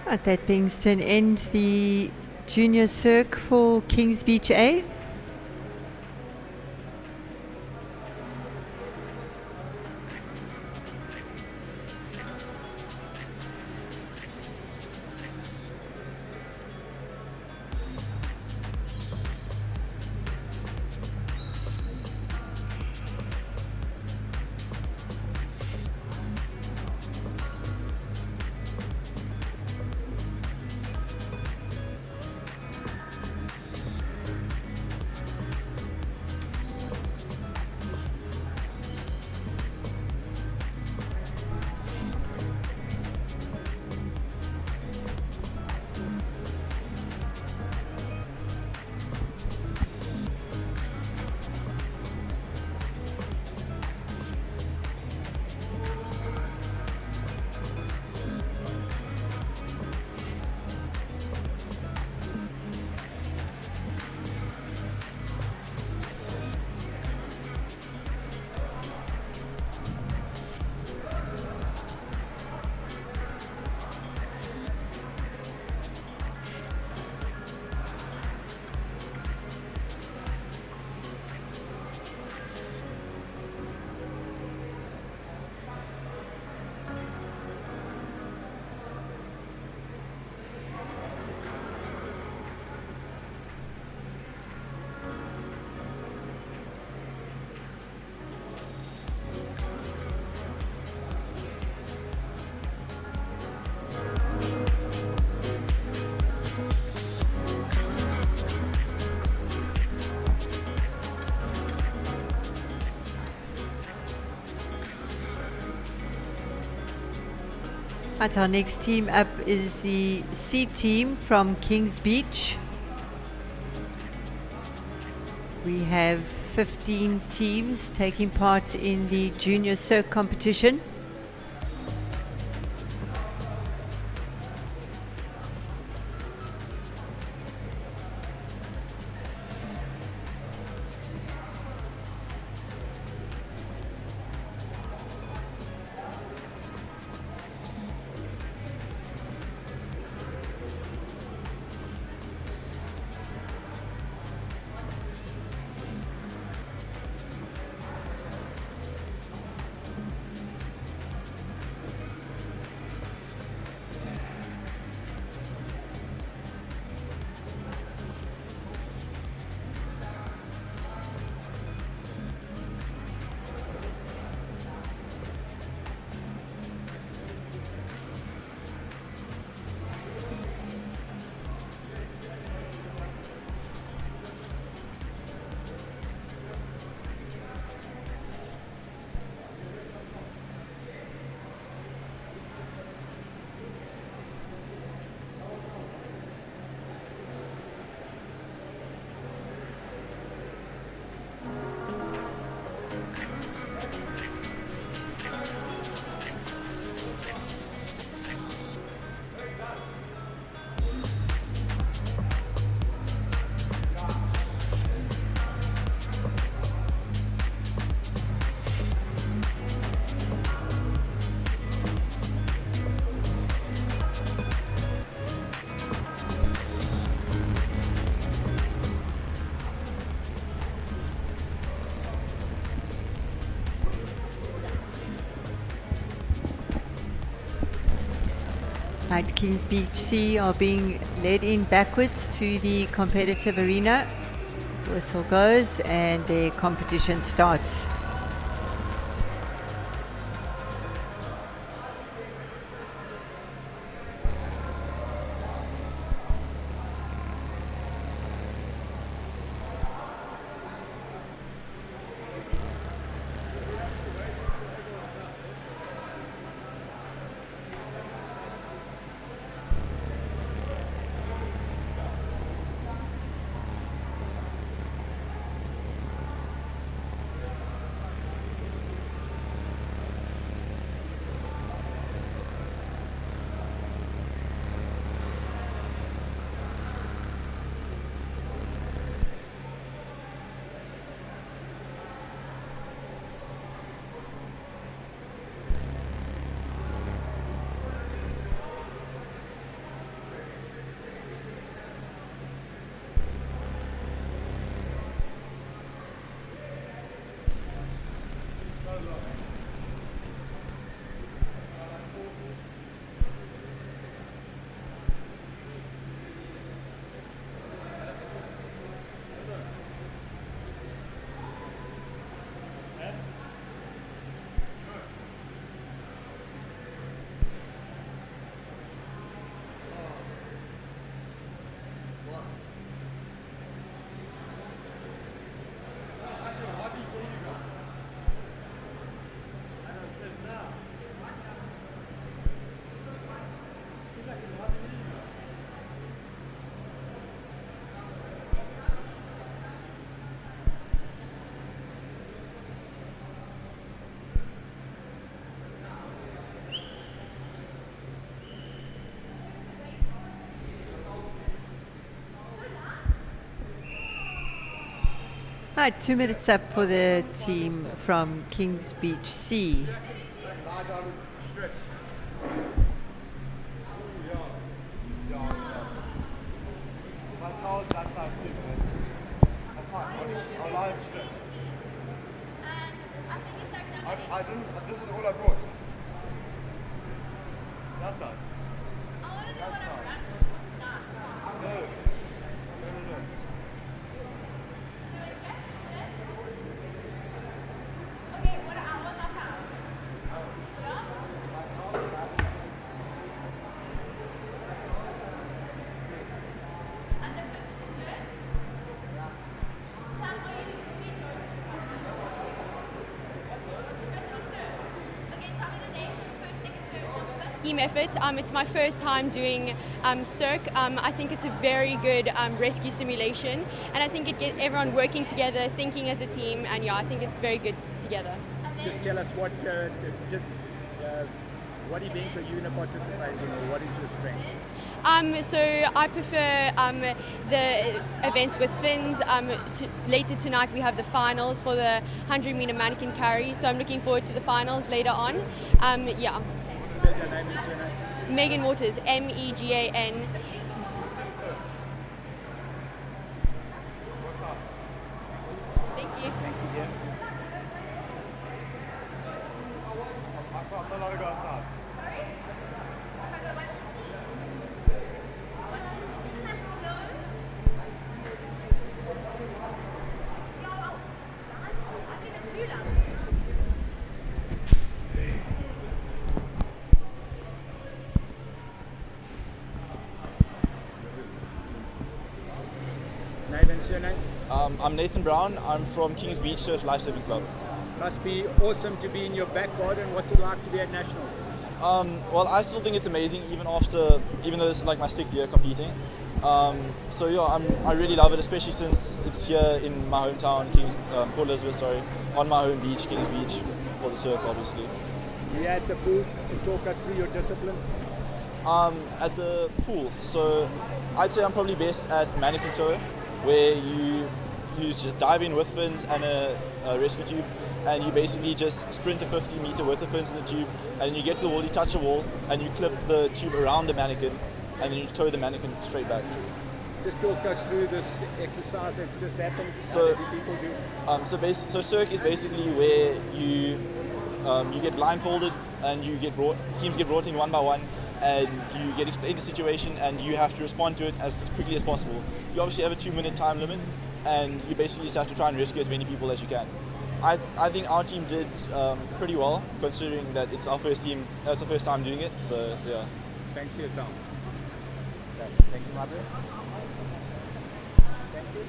Right, that brings to an end the junior SERC for Kings Beach A. Right, our next team up is the C team from Kings Beach. We have 15 teams taking part in the junior SERC competition. Right, Kings Beach C are being led in backwards to the competitive arena. Whistle goes and the competition starts. Right, 2 minutes up for the team from Kings Beach C. Lie down and stretch. My towel's that side too, man. That's fine. I'll lie and stretch. I didn't, this is all I brought. That side. That side. No. No. team effort. It's my first time doing SERC. I think it's a very good rescue simulation, and I think it gets everyone working together, thinking as a team, and yeah, I think it's very good together. Just tell us what event are you going to participate in, or what is your strength? So I prefer the events with fins. Later tonight we have the finals for the 100-meter mannequin carry, so I'm looking forward to the finals later on. Yeah. Spell your name and surname. Megan Waters, Megan. Thank you. Thank you, dear. I'm not allowed to go outside. Name and surname. I'm Nathan Brown. I'm from Kings Beach Surf Lifesaving Club. Must be awesome to be in your back garden. What's it like to be at Nationals? Well, I still think it's amazing, even though this is like my 6th year competing. So yeah, I really love it, especially since it's here in my hometown, Port Elizabeth, on my home beach, Kings Beach, for the surf, obviously. You at the pool to talk us through your discipline? At the pool, so I'd say I'm probably best at mannequin tow, where you dive in with fins and a rescue tube, and you basically just sprint a 50-meter with the fins in the tube, and you get to the wall, you touch the wall, and you clip the tube around the mannequin, and then you tow the mannequin straight back. Just talk us through this exercise that's just happened. So, how do people do? So SERC is basically where you get blindfolded, and teams get brought in one by one, and you get explained the situation, and you have to respond to it as quickly as possible. You obviously have a 2-minute time limit, and you basically just have to try and rescue as many people as you can. I think our team did pretty well, considering that it's our first time doing it. So yeah. Thanks for your time. Okay. Thank you, Mother. Thank you.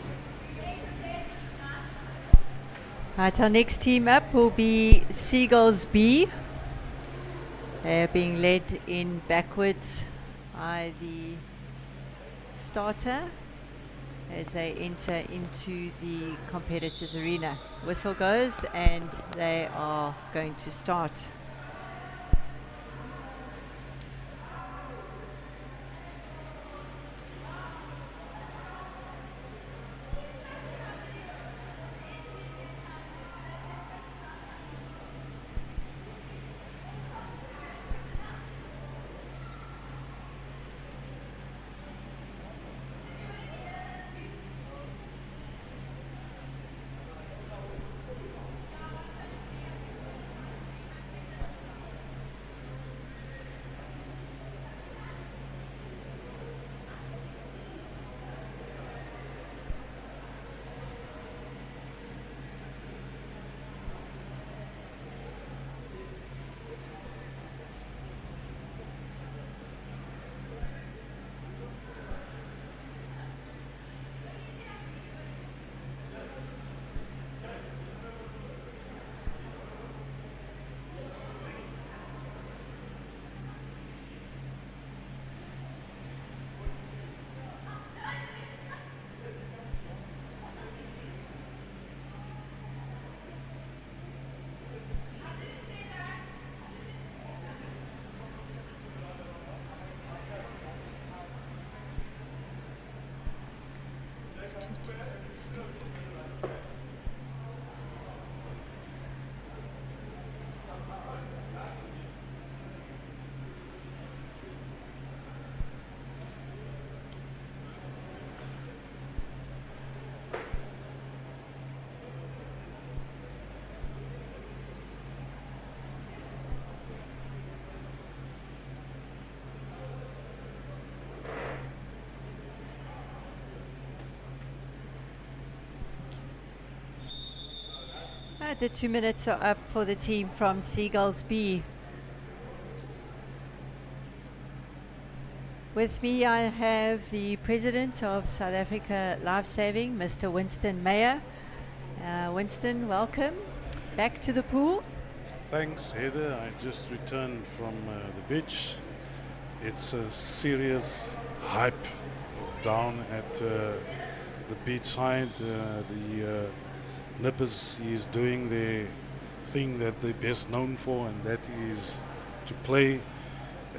Right, our next team up will be Seagulls B. They're being led in backwards by the starter as they enter into the competitors' arena. Whistle goes and they are going to start. The 2 minutes are up for the team from Seagulls B. With me I have the President of South Africa Lifesaving, Mr. Winston Meyer. Winston, welcome back to the pool. Thanks, Heather. I just returned from the beach. it's a serious hype down at the beachside. The Nippers is doing their thing that they're best known for, and that is to play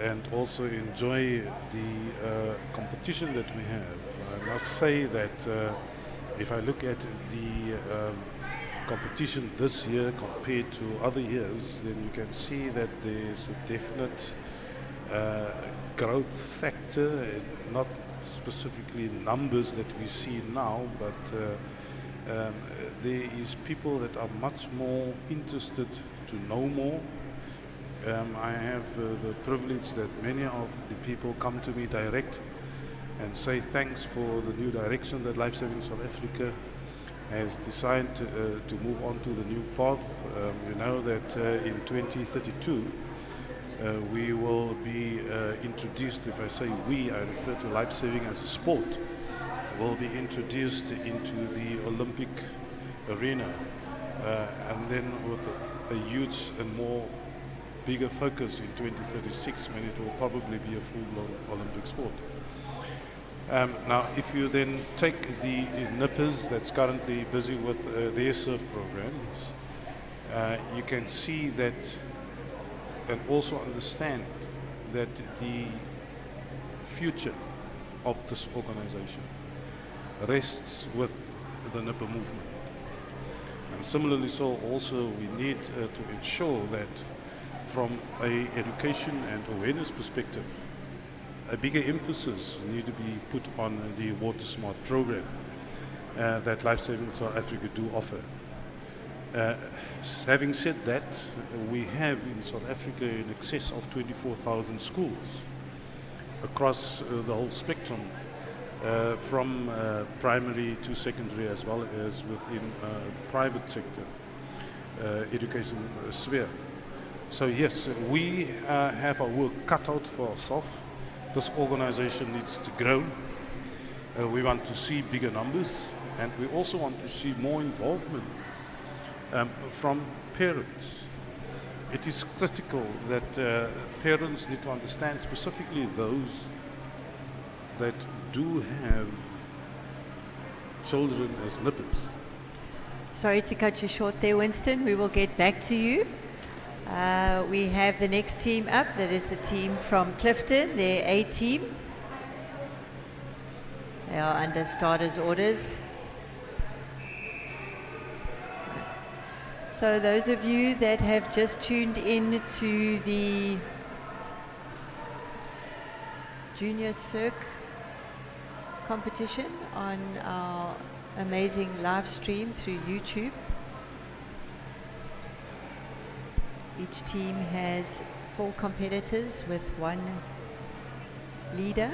and also enjoy the competition that we have. I must say that if I look at the competition this year compared to other years, then you can see that there's a definite growth factor, not specifically numbers that we see now, but there is people that are much more interested to know more. I have the privilege that many of the people come to me direct and say thanks for the new direction that Lifesaving South Africa has decided to move on to the new path. You know that in 2032 we will be introduced, if I say we, I refer to lifesaving as a sport, will be introduced into the Olympic arena, and then with a huge and more bigger focus in 2036, when it will probably be a full-blown Olympic sport. Now, if you then take the Nippers that's currently busy with their surf programs, you can see that and also understand that the future of this organization rests with the Nipper movement. And similarly so also we need to ensure that from a education and awareness perspective, a bigger emphasis need to be put on the Water Smart program that Lifesaving South Africa do offer. Having said that, we have in South Africa in excess of 24,000 schools across the whole spectrum, from primary to secondary, as well as within private sector education sphere. So yes, we have our work cut out for ourselves. This organization needs to grow. We want to see bigger numbers, and we also want to see more involvement from parents. It is critical that parents need to understand, specifically those that do have children as nippers. Sorry to cut you short there, Winston. We will get back to you. We have the next team up. That is the team from Clifton, their A team. They are under starters orders. So those of you that have just tuned in to the Junior SERC competition on our amazing live stream through YouTube, each team has 4 competitors with 1 leader,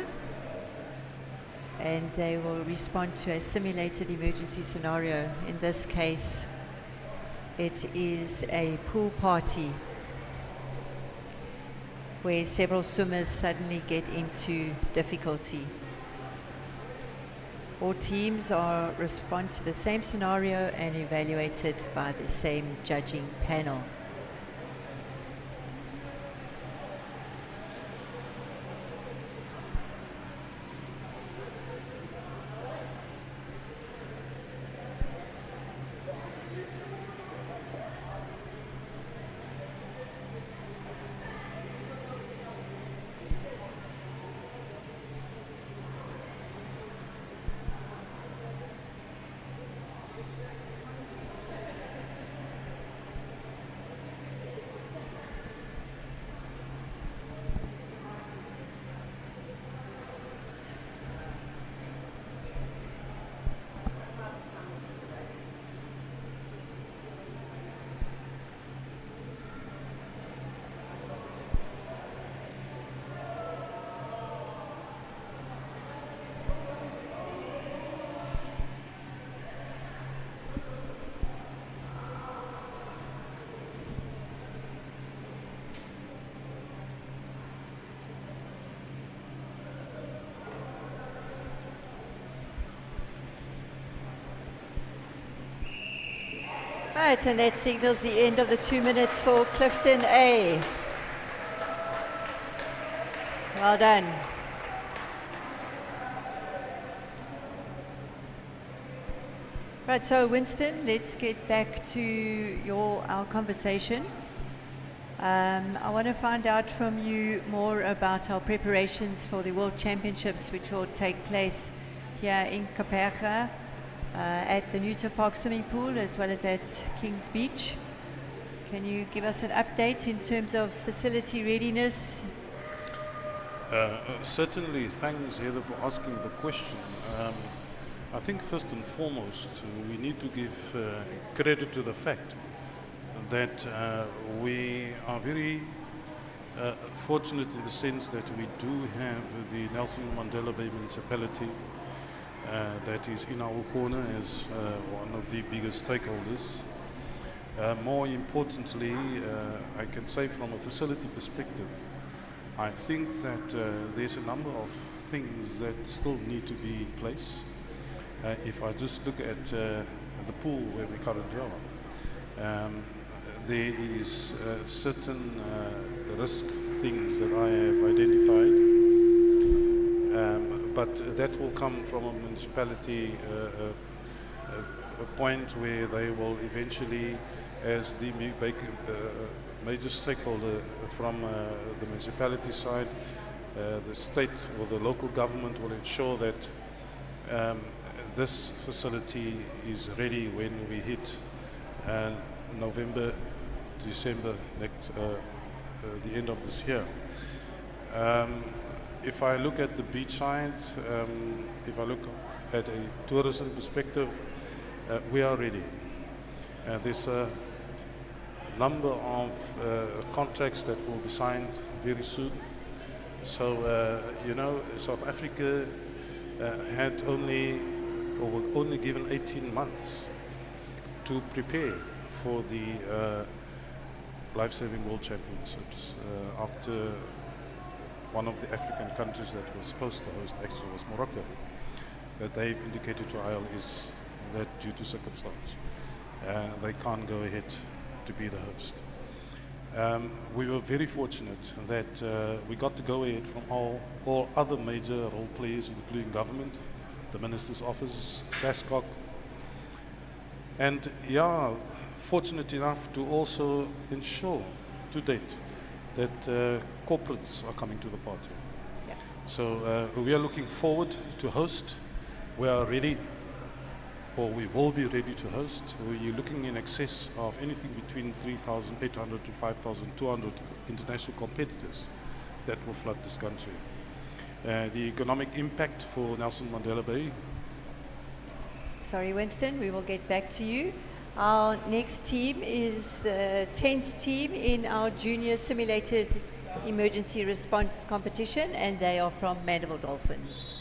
and they will respond to a simulated emergency scenario. In this case, it is a pool party where several swimmers suddenly get into difficulty. All teams are respond to the same scenario and evaluated by the same judging panel. Right, and that signals the end of the 2 minutes for Clifton A. Well done. Right, so Winston, let's get back to our conversation. I want to find out from you more about our preparations for the World Championships, which will take place here in Kaperga at the Newton Park swimming pool as well as at Kings Beach. Can you give us an update in terms of facility readiness? Certainly, thanks Heather for asking the question. I think first and foremost we need to give credit to the fact that we are very fortunate in the sense that we do have the Nelson Mandela Bay municipality that is in our corner as one of the biggest stakeholders. More importantly, I can say from a facility perspective, I think that there's a number of things that still need to be in place. If I just look at the pool where we currently are, there is certain risk things that I have identified, but that will come from a municipality a point where they will eventually, as the major stakeholder from the municipality side, the state or the local government will ensure that this facility is ready when we hit November, December next, the end of this year. If I look at the beach side, if I look at a tourism perspective, we are ready. There's a number of contracts that will be signed very soon. So, you know, South Africa had only, or were only given 18 months to prepare for the Lifesaving World Championships after one of the African countries that was supposed to host actually was Morocco. That they've indicated to IL is that due to circumstance, they can't go ahead to be the host. We were very fortunate that we got to go ahead from all other major role players, including government, the Minister's Office, SASCOC, and yeah, fortunate enough to also ensure to date that corporates are coming to the party. Yeah. So we are looking forward to host. We are ready, or we will be ready to host. We're looking in excess of anything between 3,800 to 5,200 international competitors that will flood this country. The economic impact for Nelson Mandela Bay. Sorry, Winston, we will get back to you. Our next team is the 10th team in our junior simulated emergency response competition, and they are from Mandela Dolphins.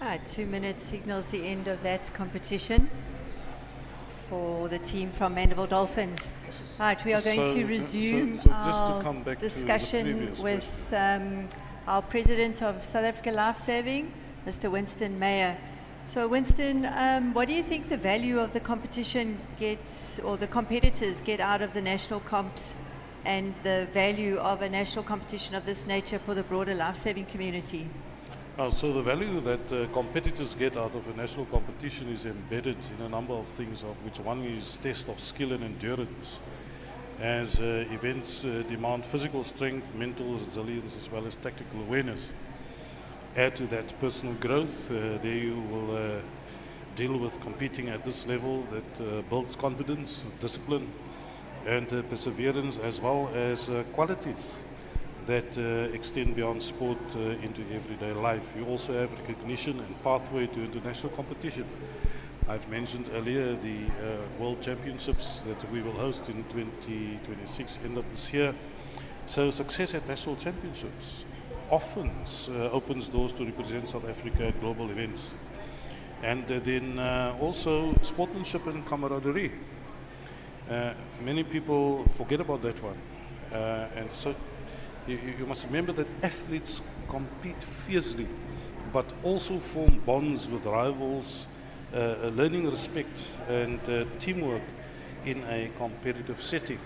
Right, 2 minutes signals the end of that competition for the team from Mandela Dolphins. Right, we are going to resume just to our come back to the discussion previous with our President of South Africa Lifesaving, Mr. Winston Meyer. So Winston, what do you think the value of the competition gets, or the competitors get out of the national comps, and the value of a national competition of this nature for the broader lifesaving community? So the value that competitors get out of a national competition is embedded in a number of things, of which one is test of skill and endurance, as events demand physical strength, mental resilience, as well as tactical awareness. Add to that personal growth, there you will deal with competing at this level that builds confidence, discipline, and perseverance, as well as qualities that extend beyond sport into everyday life. You also have recognition and pathway to international competition. I've mentioned earlier the World Championships that we will host in 2026, end of this year. So success at national championships often opens doors to represent South Africa at global events. And then also sportsmanship and camaraderie. Many people forget about that one. And so you must remember that athletes compete fiercely, but also form bonds with rivals, learning respect and teamwork in a competitive setting.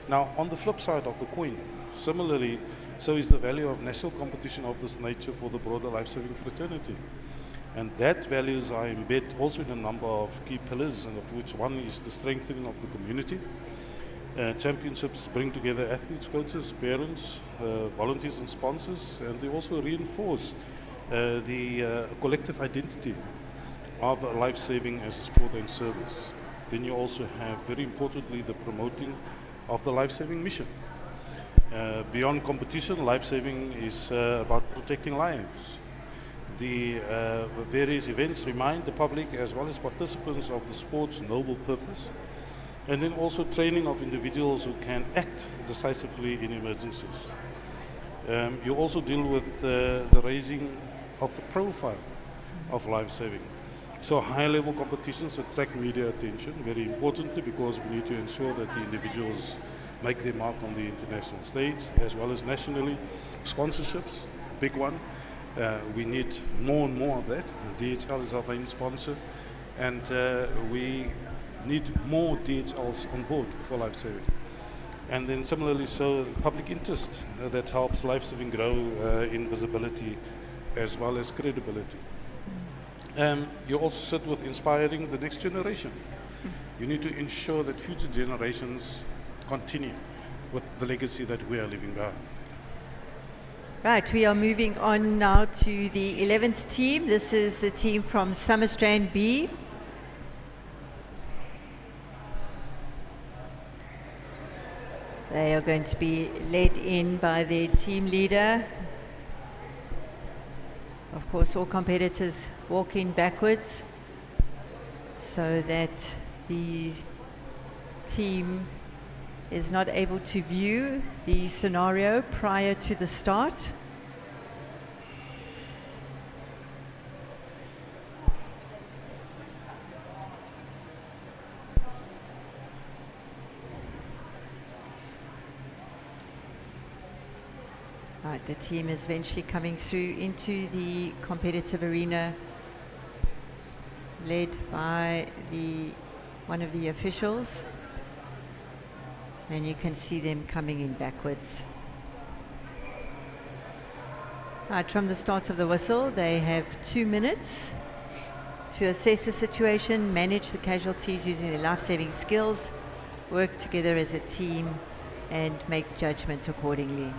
Now, on the flip side of the coin, similarly, so is the value of national competition of this nature for the broader life-saving fraternity. And that values are embedded also in a number of key pillars, and of which one is the strengthening of the community. Championships bring together athletes, coaches, parents, volunteers and sponsors, and they also reinforce the collective identity of life-saving as a sport and service. Then you also have, very importantly, the promoting of the life-saving mission. Beyond competition, life-saving is about protecting lives. The various events remind the public as well as participants of the sport's noble purpose, and then also training of individuals who can act decisively in emergencies. You also deal with the raising of the profile of life-saving. So high-level competitions attract media attention, very importantly, because we need to ensure that the individuals make their mark on the international stage, as well as nationally. Sponsorships, big one. We need more and more of that. DHL is our main sponsor, and we need more DHLs on board for life-saving. And then similarly, so public interest that helps life-saving grow in visibility as well as credibility. You also sit with inspiring the next generation. You need to ensure that future generations continue with the legacy that we are leaving behind. Right, we are moving on now to the 11th team. This is the team from Strand B. They are going to be led in by their team leader. Of course, all competitors walking backwards so that the team is not able to view the scenario prior to the start. Right, the team is eventually coming through into the competitive arena, led by one of the officials. And you can see them coming in backwards. Right, from the start of the whistle, they have 2 minutes to assess the situation, manage the casualties using their life-saving skills, work together as a team, and make judgments accordingly.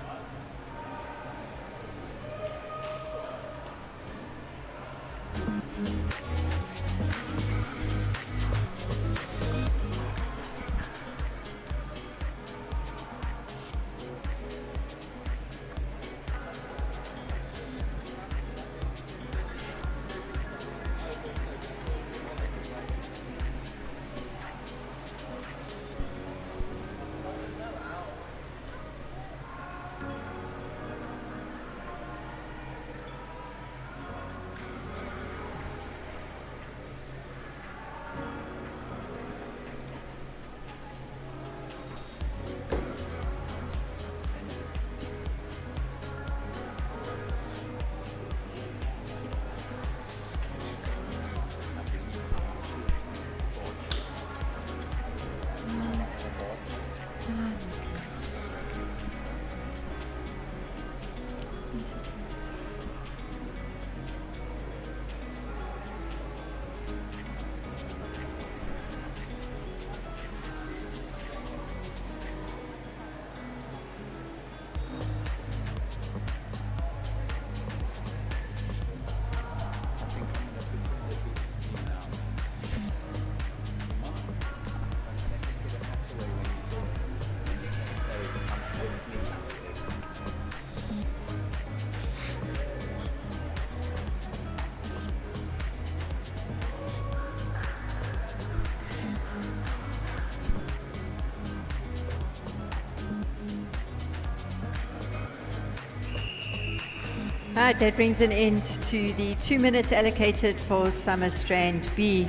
Right, that brings an end to the 2 minutes allocated for Summer Strand B.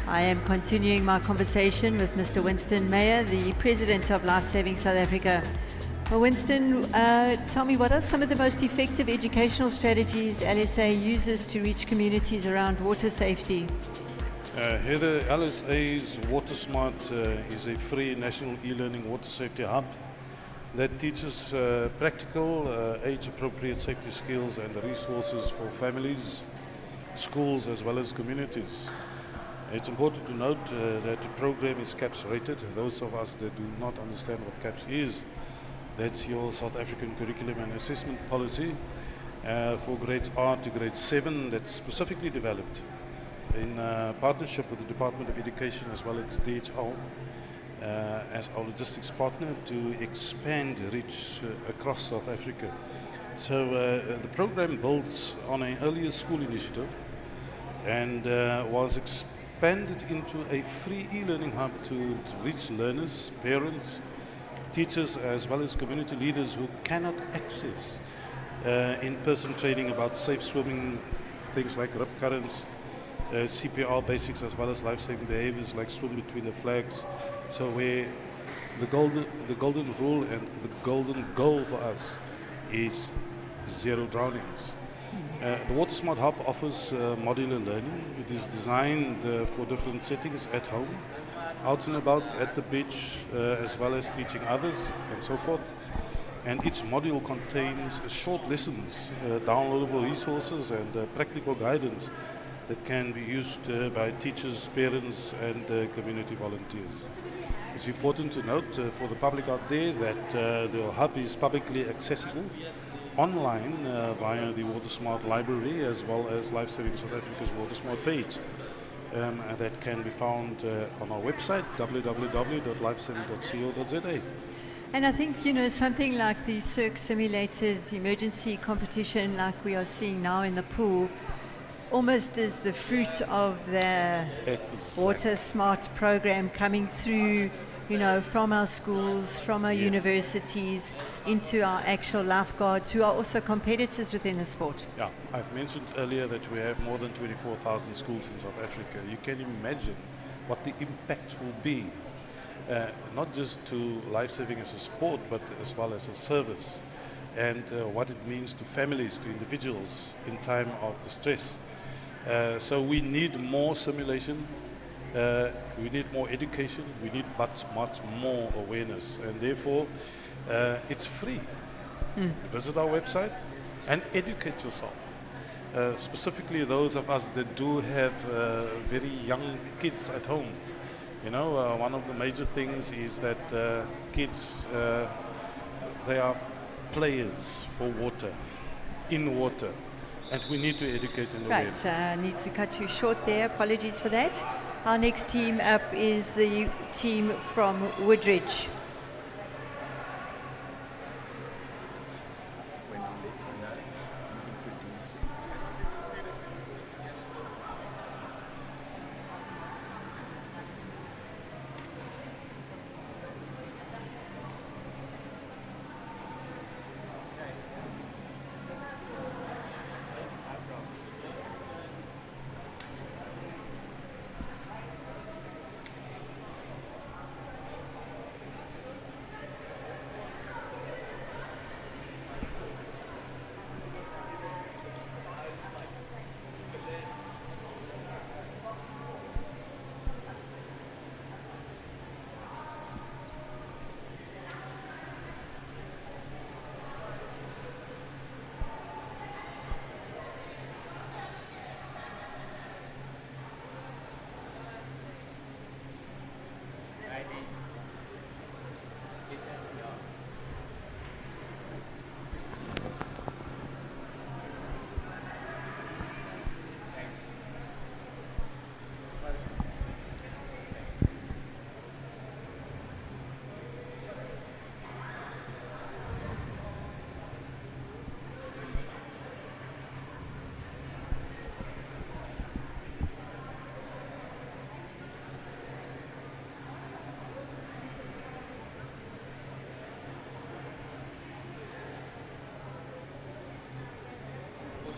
I am continuing my conversation with Mr. Winston Meyer, the President of Lifesaving South Africa. Well, Winston, tell me, what are some of the most effective educational strategies LSA uses to reach communities around water safety? Heather, LSA's WaterSmart is a free national e-learning water safety hub that teaches practical, age-appropriate safety skills and resources for families, schools, as well as communities. It's important to note that the program is CAPS rated. Those of us that do not understand what CAPS is, that's your South African Curriculum and Assessment Policy for grades R to grade 7, that's specifically developed in partnership with the Department of Education as well as DHL as our logistics partner to expand reach across South Africa. So the program builds on an earlier school initiative and was expanded into a free e-learning hub to reach learners, parents, teachers as well as community leaders who cannot access in-person training about safe swimming, things like rip currents, CPR basics as well as life-saving behaviors like swim between the flags. So where the golden rule and the golden goal for us is zero drownings. The WaterSmart Hub offers modular learning. It is designed for different settings at home, out and about at the beach, as well as teaching others and so forth. And each module contains short lessons, downloadable resources and practical guidance that can be used by teachers, parents and community volunteers. It's important to note for the public out there that the hub is publicly accessible online via the WaterSmart library as well as Lifesaving South Africa's WaterSmart page. And that can be found on our website www.lifesaving.co.za. And I think, you know, something like the SERC simulated emergency competition like we are seeing now in the pool almost is the fruit of the WaterSmart program coming through, you know, from our schools, from our universities, into our actual lifeguards who are also competitors within the sport. Yeah, I've mentioned earlier that we have more than 24,000 schools in South Africa. You can imagine what the impact will be, not just to lifesaving as a sport, but as well as a service, and what it means to families, to individuals in time of distress. So we need more simulation, we need more education, we need much more awareness, and therefore it's free. Visit our website and educate yourself. Specifically those of us that do have very young kids at home. You know, one of the major things is that kids, they are players for water, in water. And we need to educate in the way. Right, I need to cut you short there. Apologies for that. Our next team up is the team from Woodridge.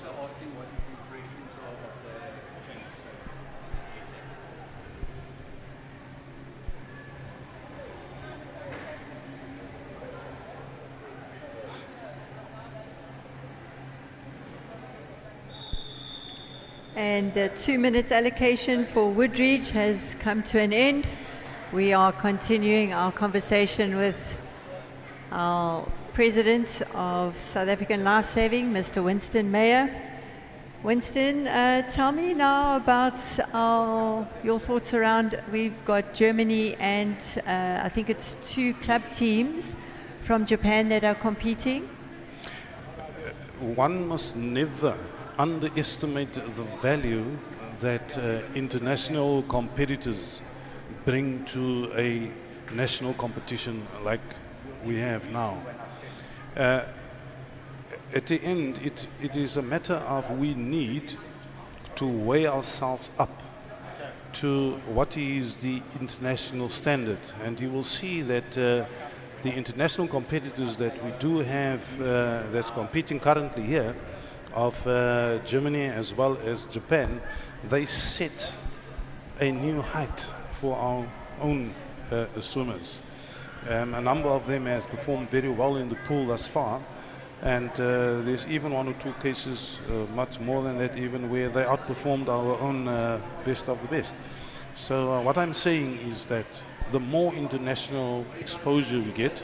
So asking what is the impressions of the change. And the 2 minutes allocation for Woodridge has come to an end. We are continuing our conversation with our President of South African Lifesaving, Mr. Winston Meyer. Winston, tell me now about your thoughts around, we've got Germany and I think it's 2 club teams from Japan that are competing. One must never underestimate the value that international competitors bring to a national competition like we have now. At the end, it is a matter of we need to weigh ourselves up to what is the international standard, and you will see that the international competitors that we do have that's competing currently here of Germany as well as Japan, they set a new height for our own swimmers. A number of them has performed very well in the pool thus far, and there's even 1 or 2 cases, much more than that even, where they outperformed our own best of the best. So what I'm saying is that the more international exposure we get,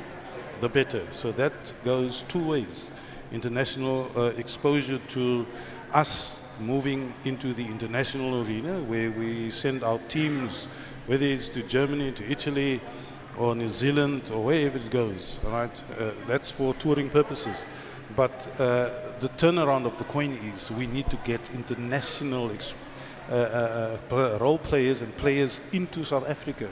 the better. So that goes 2 ways. International exposure to us moving into the international arena, where we send our teams, whether it's to Germany, to Italy, or New Zealand, or wherever it goes. All right, that's for touring purposes. But the turnaround of the coin is we need to get international role players and players into South Africa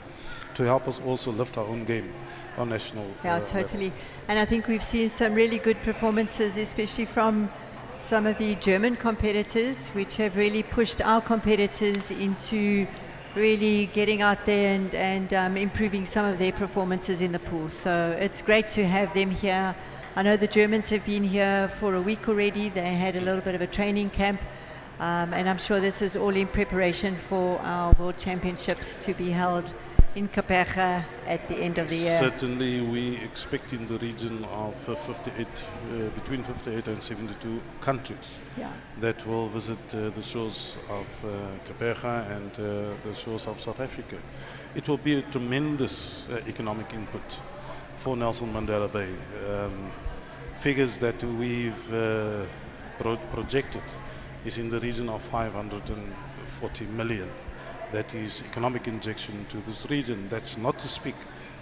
to help us also lift our own game on national Totally. level. And I think we've seen some really good performances, especially from some of the German competitors, which have really pushed our competitors into really getting out there and improving some of their performances in the pool. So it's great to have them here. I know the Germans have been here for a week already. They had a little bit of a training camp, and I'm sure this is all in preparation for our World Championships to be held in Kaapstad at the end of the year. Certainly, we expect in the region of 58, between 58 and 72 countries that will visit the shores of Kaapstad and the shores of South Africa. It will be a tremendous economic input for Nelson Mandela Bay. Figures that we've projected is in the region of 540 million. That is economic injection to this region. That's not to speak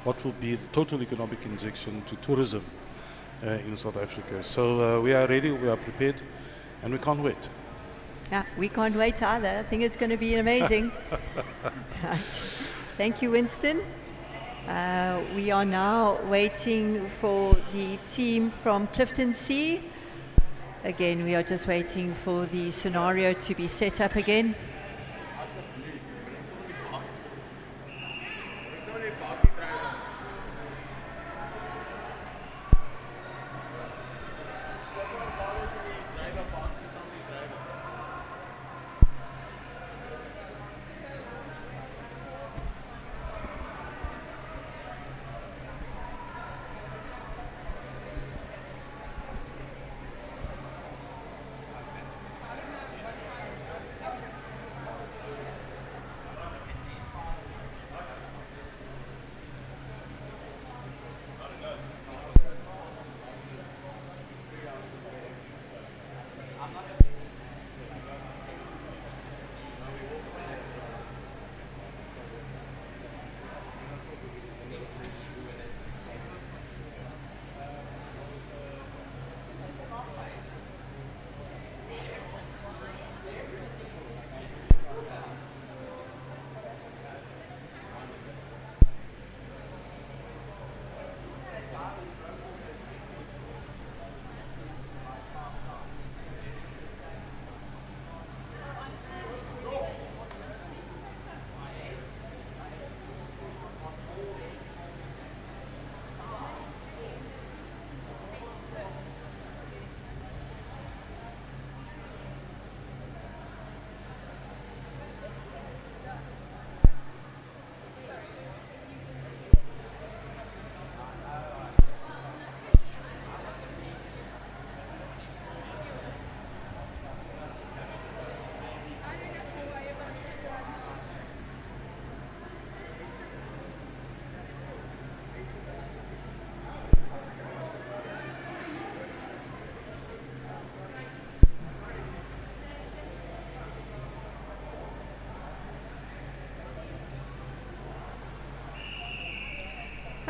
what will be the total economic injection to tourism in South Africa. So we are ready, we are prepared, and we can't wait. Yeah, we can't wait either. I think it's going to be amazing. Right. Thank you, Winston. We are now waiting for the team from Clifton C. Again, we are just waiting for the scenario to be set up again.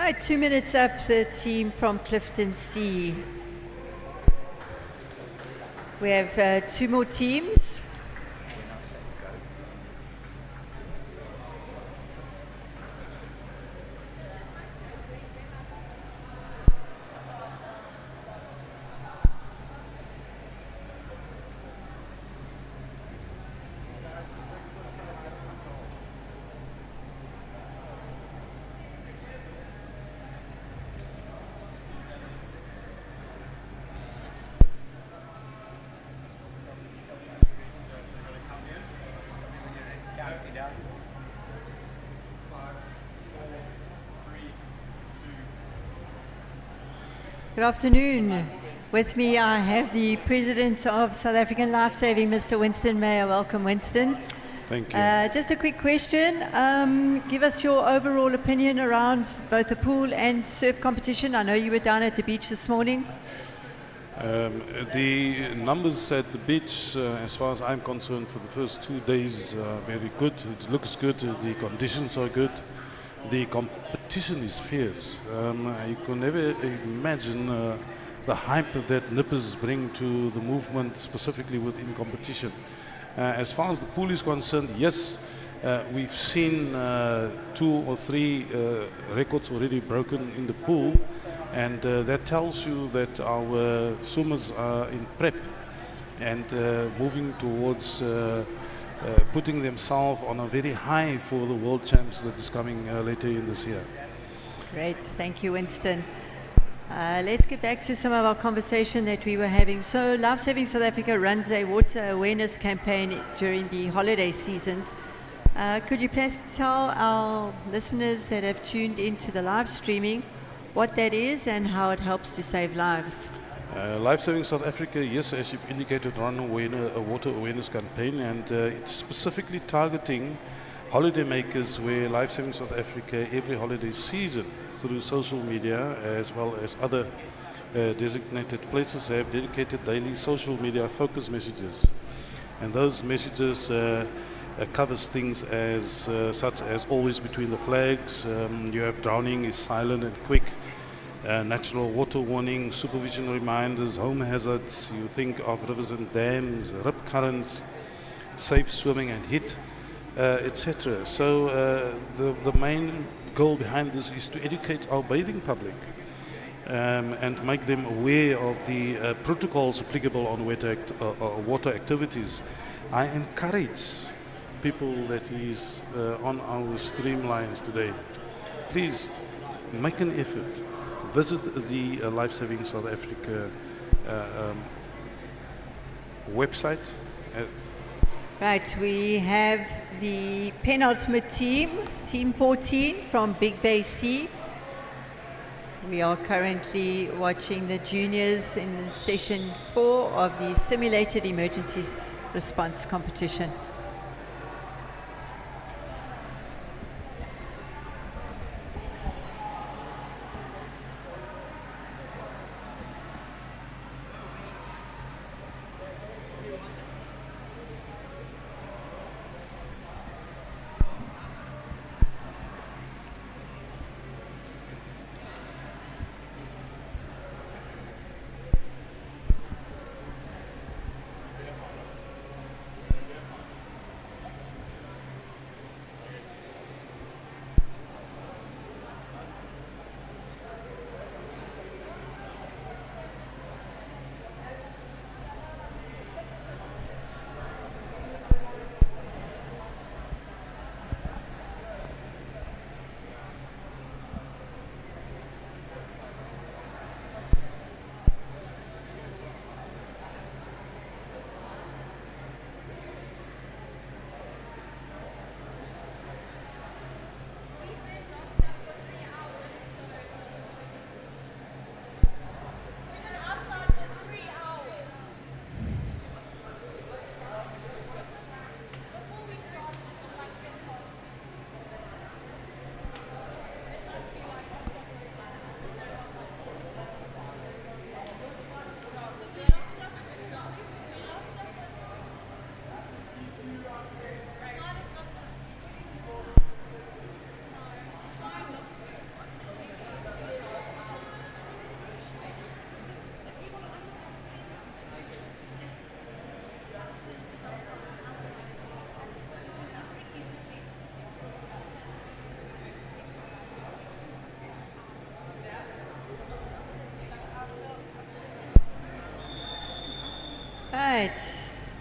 Right, 2 minutes up, the team from Clifton C. We have 2 more teams. Good afternoon. With me, I have the President of South African Lifesaving, Mr. Winston Mayer. Welcome, Winston. Thank you. Just a quick question. Give us your overall opinion around both the pool and surf competition. I know you were down at the beach this morning. The numbers at the beach, as far as I'm concerned, for the first 2 days are very good. It looks good. The conditions are good. The competition is fierce. You can never imagine the hype that nippers bring to the movement, specifically within competition. As far as the pool is concerned, yes, we've seen 2 or 3 records already broken in the pool, and that tells you that our swimmers are in prep and moving towards putting themselves on a very high for the World Champs that is coming later in this year. Great, thank you, Winston. Let's get back to some of our conversation that we were having. So, Lifesaving South Africa runs a water awareness campaign during the holiday seasons. Could you please tell our listeners that have tuned into the live streaming what that is and how it helps to save lives? Lifesaving South Africa, yes, as you've indicated, run a water awareness campaign, and it's specifically targeting holidaymakers where Lifesaving South Africa every holiday season through social media as well as other designated places have dedicated daily social media focus messages. And those messages covers things as such as always between the flags, you have drowning is silent and quick, natural water warning, supervision reminders, home hazards, you think of rivers and dams, rip currents, safe swimming and hit, etc. So the main goal behind this is to educate our bathing public and make them aware of the protocols applicable on water activities. I encourage people that is on our streamlines today, please make an effort. Visit the Lifesaving South Africa website. Right, we have the penultimate team, Team 14 from Big Bay C. We are currently watching the juniors in session 4 of the simulated emergency response competition.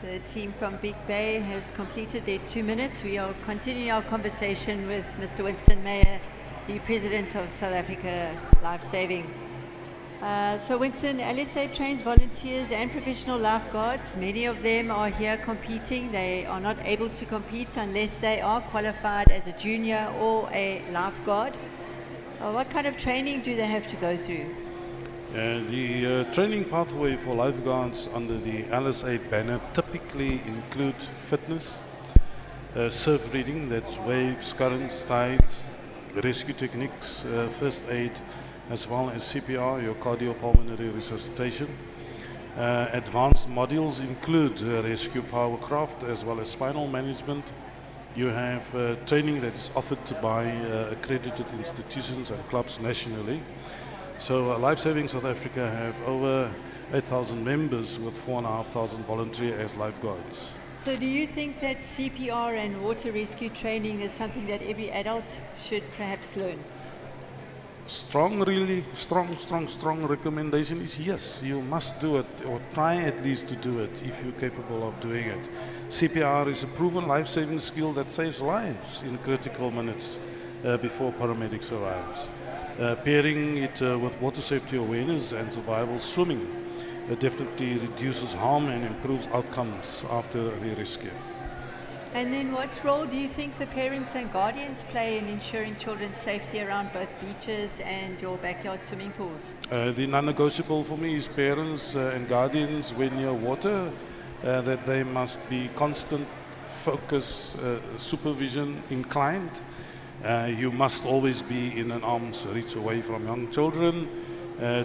The team from Big Bay has completed their 2 minutes. We are continuing our conversation with Mr. Winston Meyer, the President of South Africa Lifesaving. So Winston, LSA trains volunteers and professional lifeguards. Many of them are here competing. They are not able to compete unless they are qualified as a junior or a lifeguard. What kind of training do they have to go through? The training pathway for lifeguards under the LSA banner typically include fitness, surf reading, that's waves, currents, tides, rescue techniques, first aid, as well as CPR, your cardiopulmonary resuscitation. Advanced modules include rescue powercraft as well as spinal management. You have training that is offered by accredited institutions and clubs nationally. So Lifesaving South Africa have over 8,000 members with 4,500 volunteers as lifeguards. So do you think that CPR and water rescue training is something that every adult should perhaps learn? Strong recommendation is yes, you must do it, or try at least to do it if you're capable of doing it. CPR is a proven life-saving skill that saves lives in critical minutes before paramedics arrives. Pairing it with water safety awareness and survival swimming definitely reduces harm and improves outcomes after the rescue. And then what role do you think the parents and guardians play in ensuring children's safety around both beaches and your backyard swimming pools? The non-negotiable for me is parents and guardians when near water, that they must be constant focus, supervision inclined. You must always be in an arm's reach away from young children.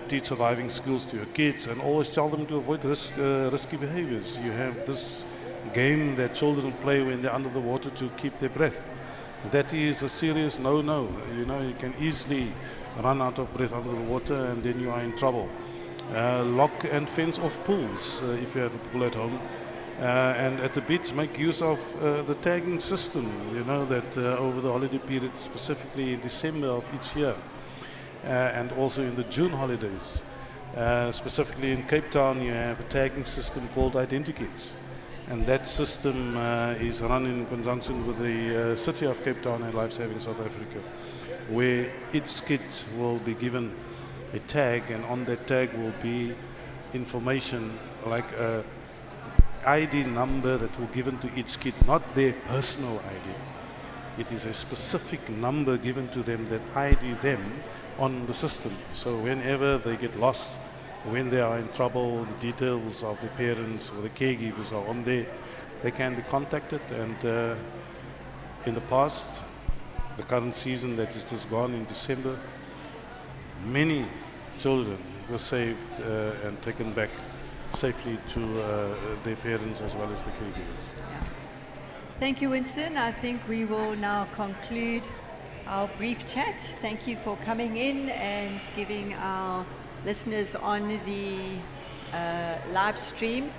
Teach surviving skills to your kids and always tell them to avoid risky behaviors. You have this game that children play when they're under the water to keep their breath. That is a serious no-no. You know, you can easily run out of breath under the water and then you are in trouble. Lock and fence off pools if you have a pool at home. And at the beach, make use of the tagging system, you know, that over the holiday period, specifically in December of each year, and also in the June holidays. Specifically in Cape Town, you have a tagging system called Identikits. And that system is run in conjunction with the City of Cape Town and Lifesaving South Africa, where each kid will be given a tag, and on that tag will be information like a ID number that will be given to each kid, not their personal ID. It is a specific number given to them that ID them on the system. So whenever they get lost, when they are in trouble, the details of the parents or the caregivers are on there, they can be contacted. And in the past, the current season that is just gone in December, many children were saved and taken back safely to their parents as well as the caregivers. Thank you, Winston. I think we will now conclude our brief chat. Thank you for coming in and giving our listeners on the live stream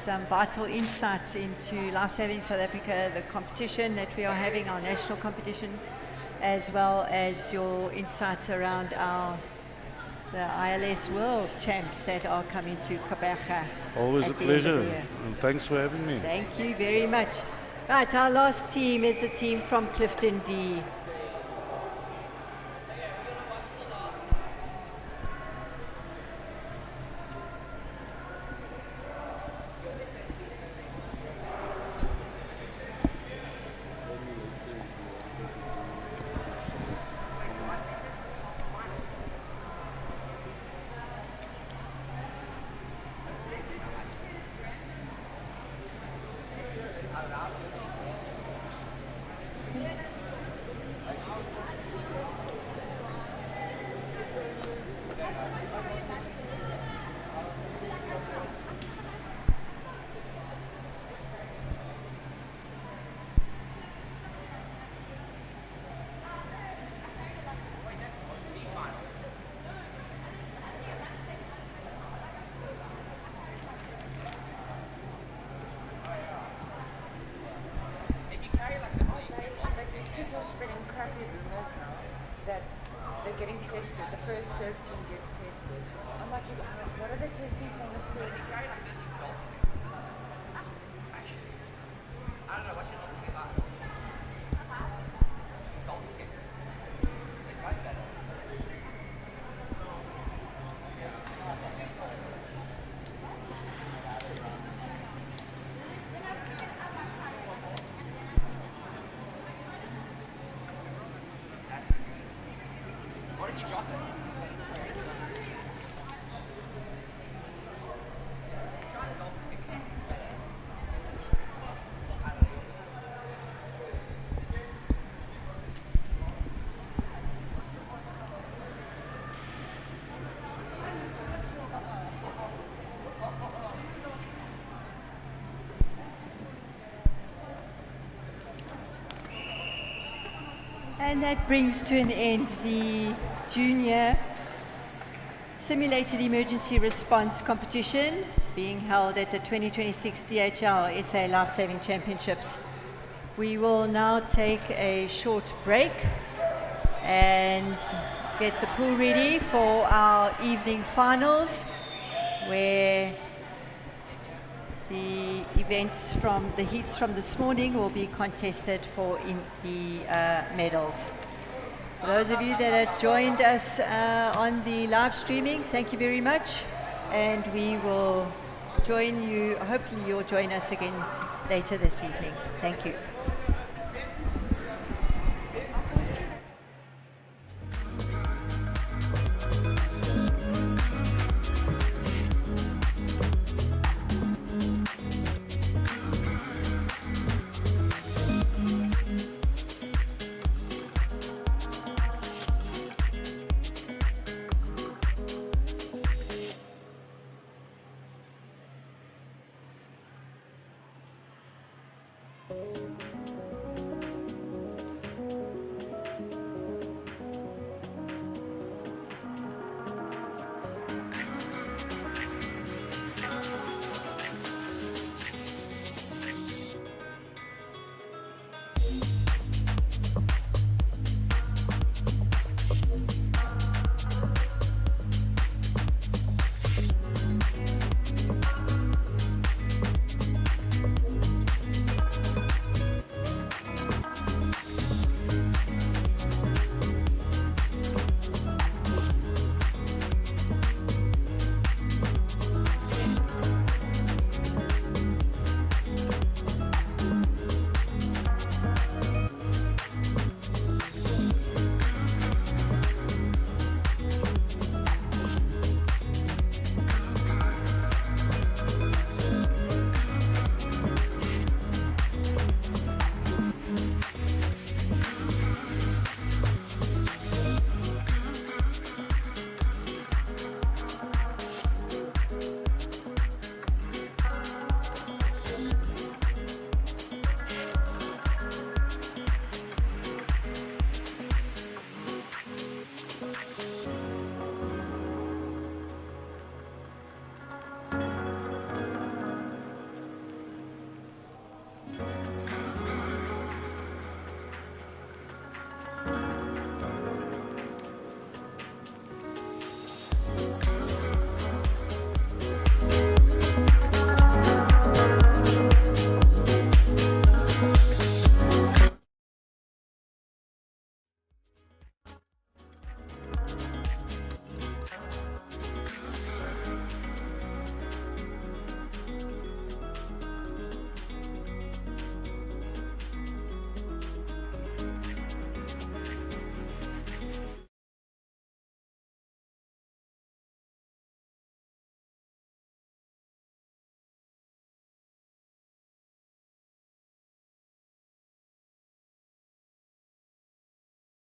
some vital insights into Lifesaving South Africa, the competition that we are having, our national competition, as well as your insights around the ILS World Champs that are coming to Kabeja. Always a pleasure, and thanks for having me. Thank you very much. Right, our last team is the team from Clifton D. Getting tested. The first SERC team gets tested. I'm like, what are they testing for on a SERC team? And that brings to an end the Junior Simulated Emergency Response competition being held at the 2026 DHL SA Lifesaving Championships. We will now take a short break and get the pool ready for our evening finals, where the events from the heats from this morning will be contested for the medals. For those of you that have joined us on the live streaming, thank you very much, and we will join you, hopefully you'll join us again later this evening. Thank you.